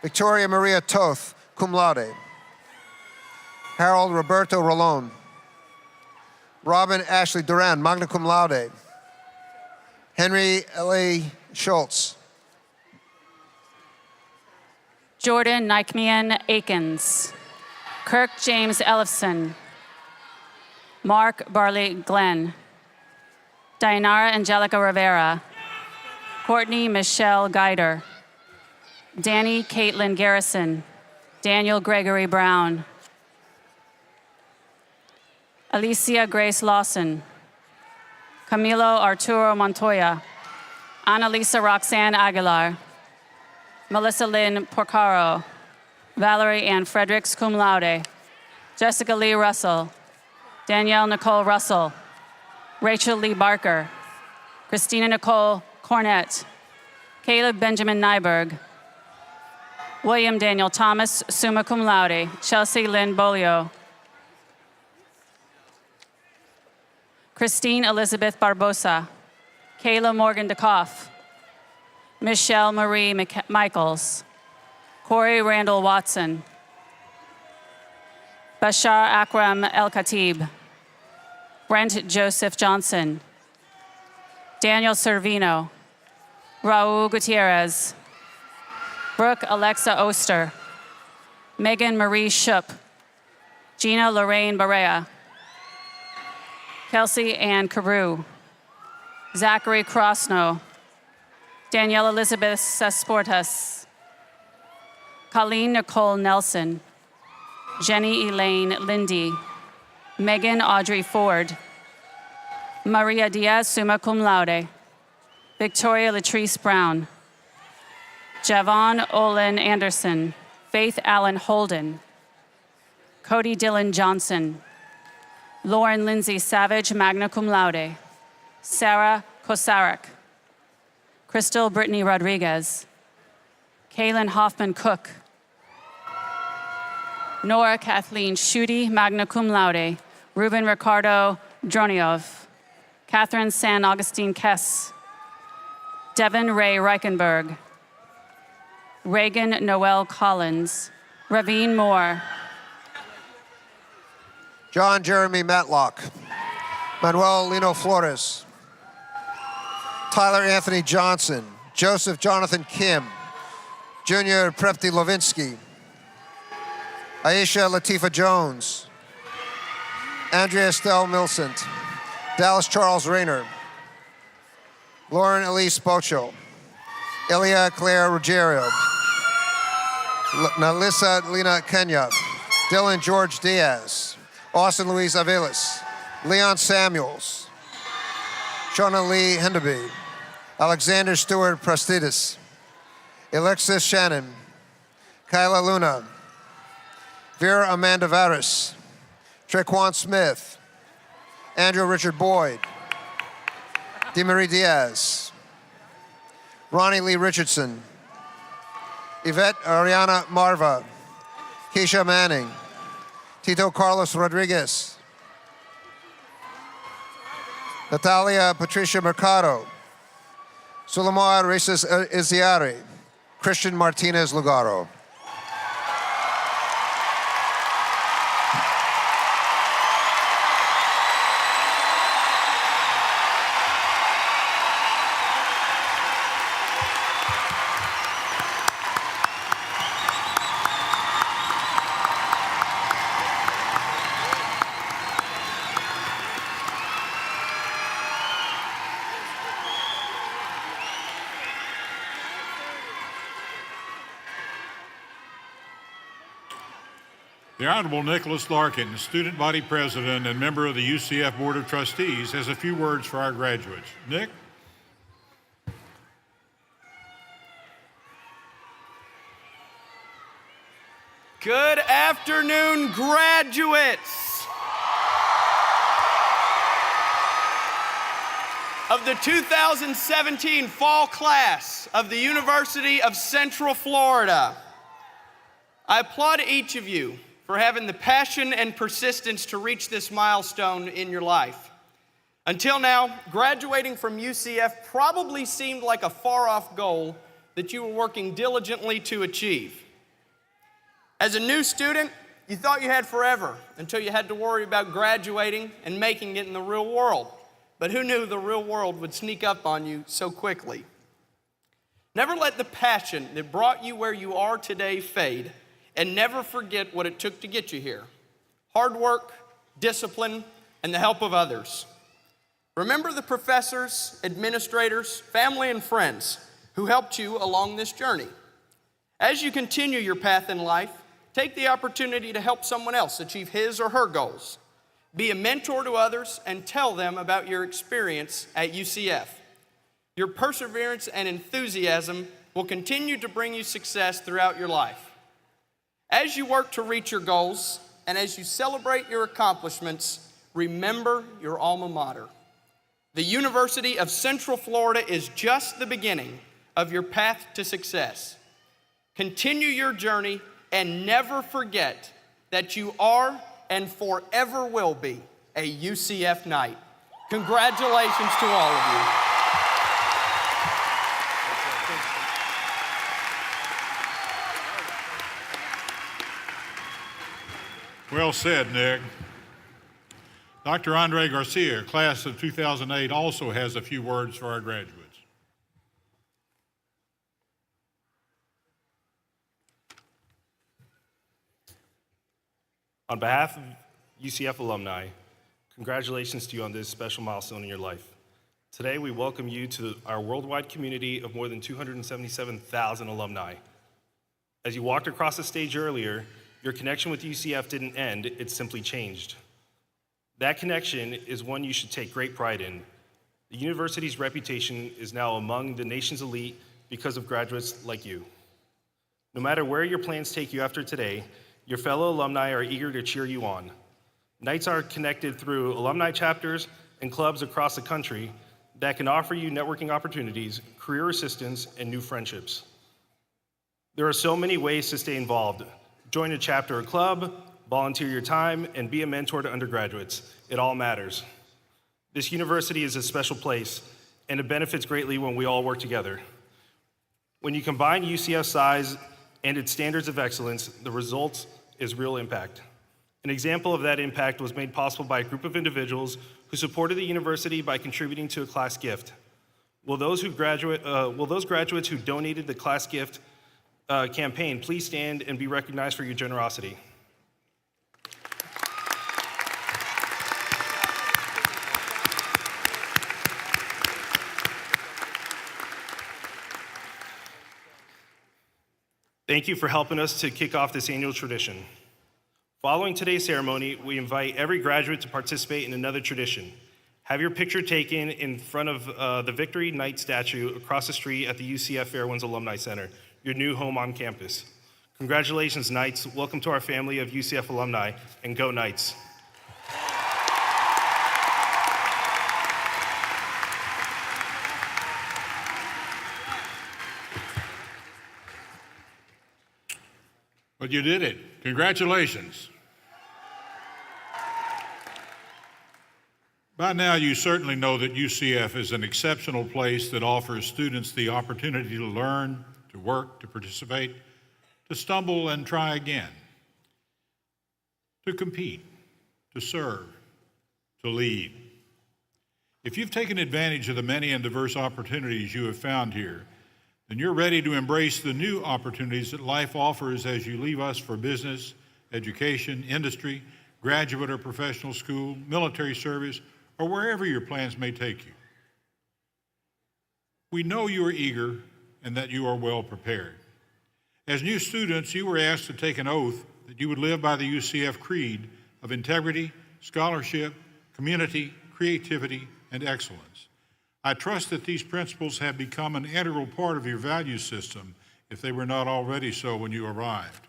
Victoria Maria Toth, cum laude. Harold Roberto Rolon. Robin Ashley Duran, magna cum laude. Henry L.A. Schultz. Jordan Nikemian Akins. Kirk James Ellison. Mark Barley Glenn. Dayanara Angelica Rivera. Courtney Michelle Geider. Danny Caitlin Garrison. Daniel Gregory Brown. Alicia Grace Lawson. Camilo Arturo Montoya. Annalisa Roxanne Aguilar. Melissa Lynn Porcaro. Valerie Ann Fredericks, cum laude. Jessica Lee Russell. Danielle Nicole Russell. Rachel Lee Barker. Christina Nicole Cornett. Caleb Benjamin Nyberg. William Daniel Thomas, summa cum laude. Chelsea Lynn Bolio. Christine Elizabeth Barbosa, Kayla Morgan DeKoff, Michelle Marie Michaels, Corey Randall Watson, Bashar Akram El-Khatib, Brent Joseph Johnson, Daniel Servino, Raul Gutierrez, Brooke Alexa Oster, Megan Marie Schupp, Gina Lorraine Barea, Kelsey Ann Carew, Zachary Krosno, Danielle Elizabeth Sesportas, Colleen Nicole Nelson, Jenny Elaine Lindy, Megan Audrey Ford, Maria Diaz, summa cum laude, Victoria Latrice Brown, Javon Olin Anderson, Faith Allen Holden, Cody Dylan Johnson, Lauren Lindsay Savage, magna cum laude, Sarah Kosarik, Crystal Brittany Rodriguez, Kaylin Hoffman Cook, Nora Kathleen Schutte, magna cum laude, Ruben Ricardo Droniov, Catherine San Augustine Kess, Devin Ray Reichenberg, Reagan Noel Collins, Raveen Moore, John Jeremy Matlock, Manuel Lino Flores, Tyler Anthony Johnson, Joseph Jonathan Kim, Junior Prepti Lovinsky, Aisha Latifa Jones, Andrea Estelle Milcent, Dallas Charles Rayner, Lauren Elise Bocho, Elia Claire Ruggiero, Nalissa Lena Kenya, Dylan George Diaz, Austin Luis Avelis, Leon Samuels, Shona Lee Henderby, Alexander Stewart Prestidis, Alexis Shannon, Kyla Luna, Vera Amanda Varis, Trequan Smith, Andrew Richard Boyd, DeMarie Diaz, Ronnie Lee Richardson, Yvette Ariana Marva, Keisha Manning, Tito Carlos Rodriguez, Natalia Patricia Mercado, Sulamar Reces Iziari, Christian Martinez Lugaro. The Honorable Nicholas Larkin, Student Body President and member of the UCF Board of Trustees, has a few words for our graduates. Nick? Good afternoon, graduates of the 2017 fall class of the University of Central Florida. I applaud each of you for having the passion and persistence to reach this milestone in your life. Until now, graduating from UCF probably seemed like a far-off goal that you were working diligently to achieve. As a new student, you thought you had forever until you had to worry about graduating and making it in the real world. But who knew the real world would sneak up on you so quickly? Never let the passion that brought you where you are today fade, and never forget what it took to get you here. Hard work, discipline, and the help of others. Remember the professors, administrators, family, and friends who helped you along this journey. As you continue your path in life, take the opportunity to help someone else achieve his or her goals. Be a mentor to others and tell them about your experience at UCF. Your perseverance and enthusiasm will continue to bring you success throughout your life. As you work to reach your goals and as you celebrate your accomplishments, remember your alma mater. The University of Central Florida is just the beginning of your path to success. Continue your journey and never forget that you are and forever will be a UCF Knight. Congratulations to all of you. Well said, Nick. Dr. Andre Garcia, class of 2008, also has a few words for our graduates. On behalf of UCF alumni, congratulations to you on this special milestone in your life. Today, we welcome you to our worldwide community of more than 277,000 alumni. As you walked across the stage earlier, your connection with UCF didn't end, it simply changed. That connection is one you should take great pride in. The university's reputation is now among the nation's elite because of graduates like you. No matter where your plans take you after today, your fellow alumni are eager to cheer you on. Knights are connected through alumni chapters and clubs across the country that can offer you networking opportunities, career assistance, and new friendships. There are so many ways to stay involved. Join a chapter or club, volunteer your time, and be a mentor to undergraduates. It all matters. This university is a special place, and it benefits greatly when we all work together. When you combine UCF's size and its standards of excellence, the result is real impact. An example of that impact was made possible by a group of individuals who supported the university by contributing to a class gift. Will those graduates who donated the class gift campaign please stand and be recognized for your generosity? Thank you for helping us to kick off this annual tradition. Following today's ceremony, we invite every graduate to participate in another tradition. Have your picture taken in front of the Victory Knight statue across the street at the UCF Fairwinds Alumni Center, your new home on campus. Congratulations, Knights. Welcome to our family of UCF alumni, and go Knights. But you did it. Congratulations. By now, you certainly know that UCF is an exceptional place that offers students the opportunity to learn, to work, to participate, to stumble and try again, to compete, to serve, to lead. If you've taken advantage of the many and diverse opportunities you have found here, then you're ready to embrace the new opportunities that life offers as you leave us for business, education, industry, graduate or professional school, military service, or wherever your plans may take you. We know you are eager and that you are well prepared. As new students, you were asked to take an oath that you would live by the UCF Creed of Integrity, Scholarship, Community, Creativity, and Excellence. I trust that these principles have become an integral part of your value system if they were not already so when you arrived.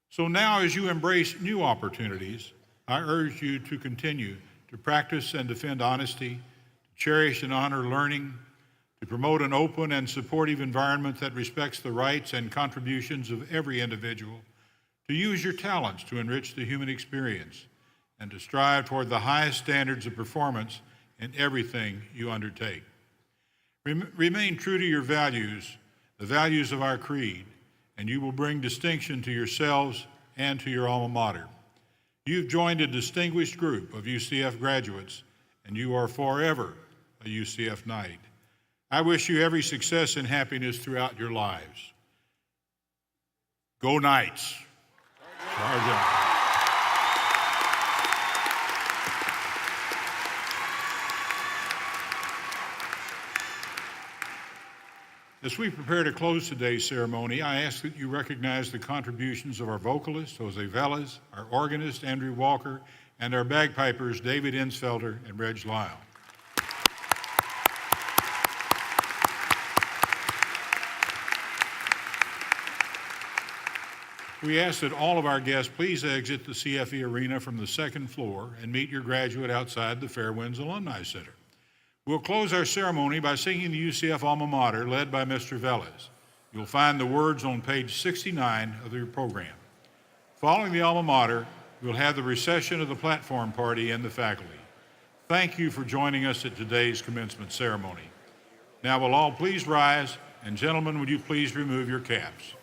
So now, as you embrace new opportunities, I urge you to continue to practice and defend honesty, to cherish and honor learning, to promote an open and supportive environment that respects the rights and contributions of every individual, to use your talents to enrich the human experience, and to strive toward the highest standards of performance in everything you undertake. Remain true to your values, the values of our creed, and you will bring distinction to yourselves and to your alma mater. You've joined a distinguished group of UCF graduates, and you are forever a UCF Knight. I wish you every success and happiness throughout your lives. Go Knights! Charge on. As we prepare to close today's ceremony, I ask that you recognize the contributions of our vocalist, Jose Velez, our organist, Andrew Walker, and our bagpipers, David Insfelder and Reg Lyle. We ask that all of our guests please exit the CFE arena from the second floor and meet your graduate outside the Fairwinds Alumni Center. We'll close our ceremony by singing the UCF Alma Mater, led by Mr. Velez. You'll find the words on page 69 of your program. Following the Alma Mater, we'll have the recession of the platform party and the faculty. Thank you for joining us at today's commencement ceremony. Now will all please rise, and gentlemen, would you please remove your caps?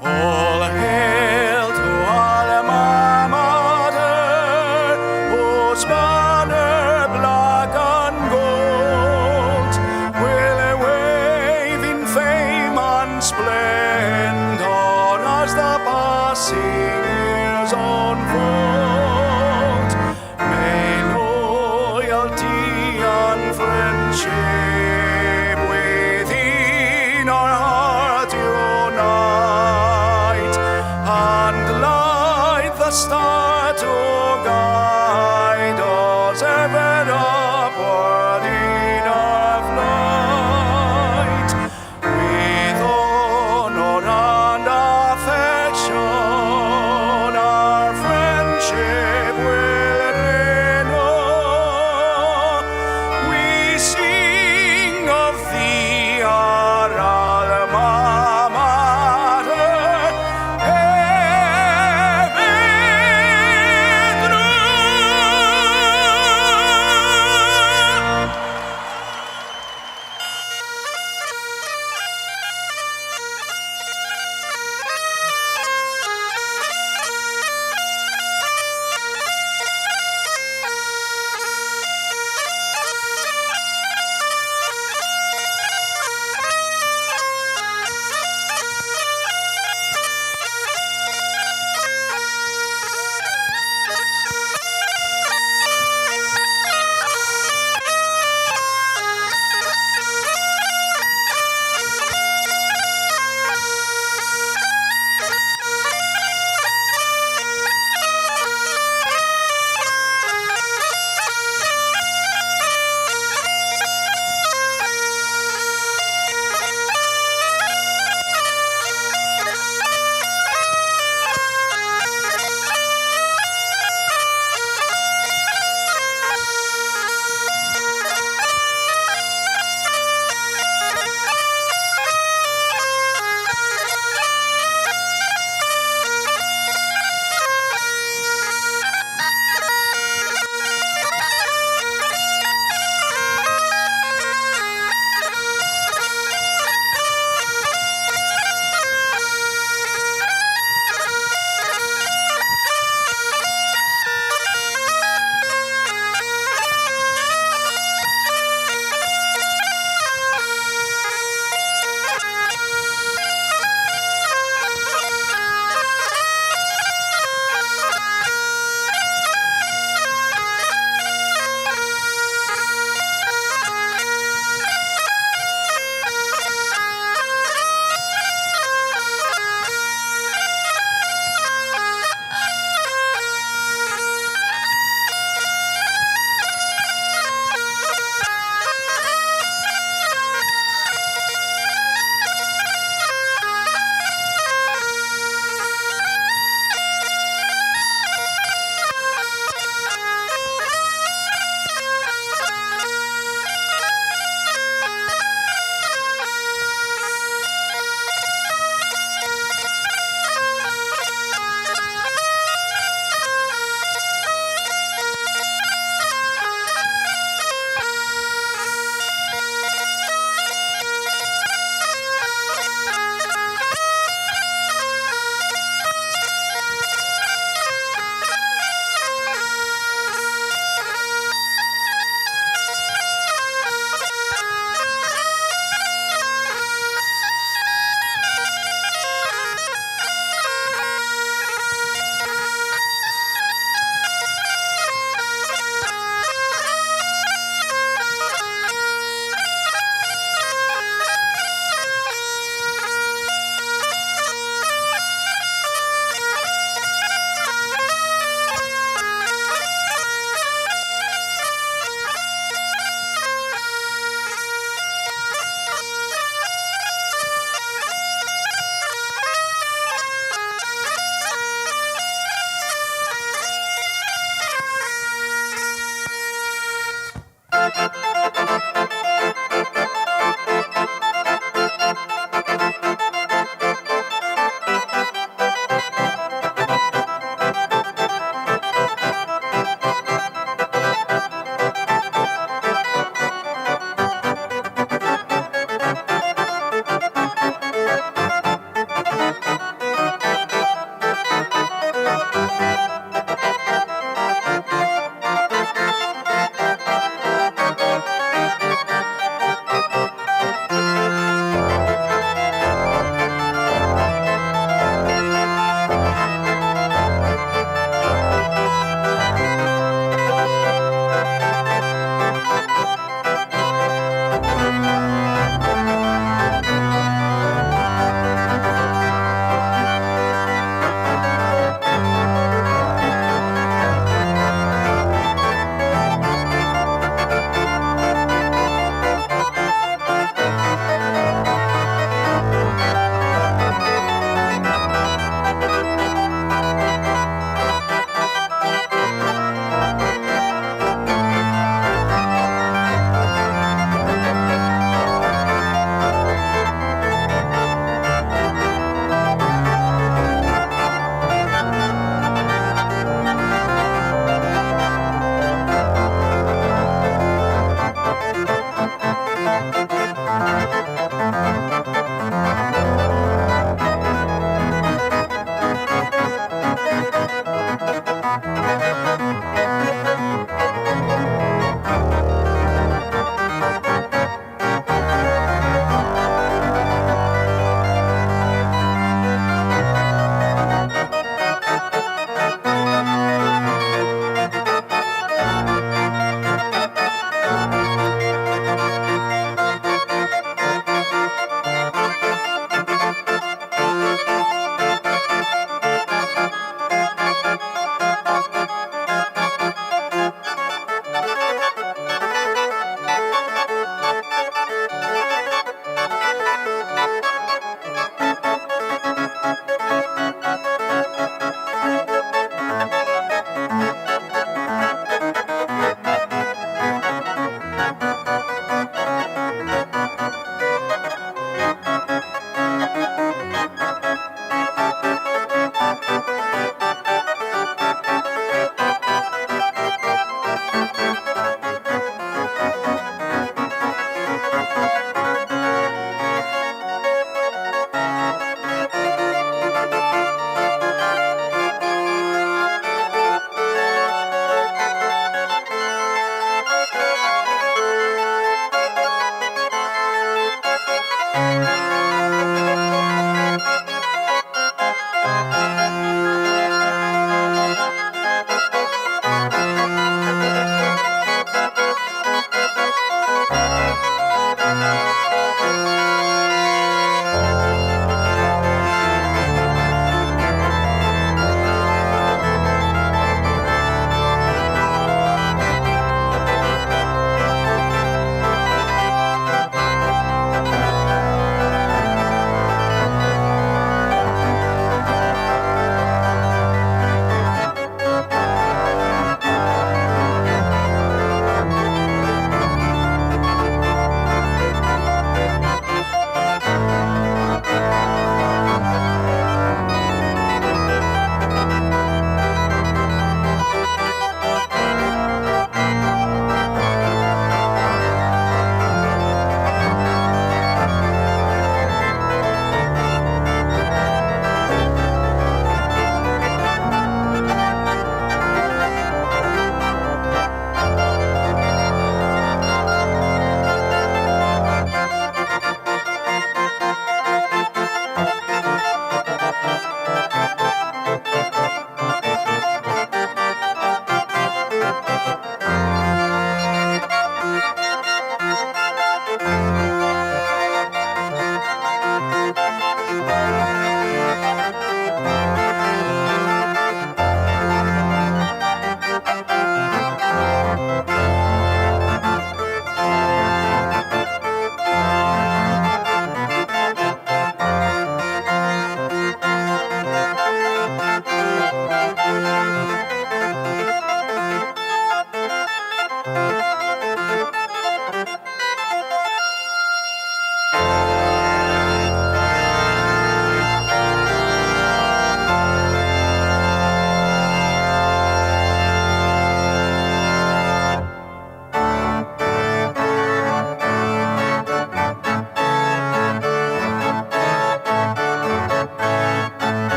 All hail to Alma Mater, whose banner black and gold will wave in fame and splendor as the passing years unfold. May loyalty and friendship within our heart unite, and light the star to guide us ever upward in our flight. With honor and affection, our friendship will renew. We sing of thee, our Alma Mater, ever true.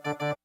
Thank you.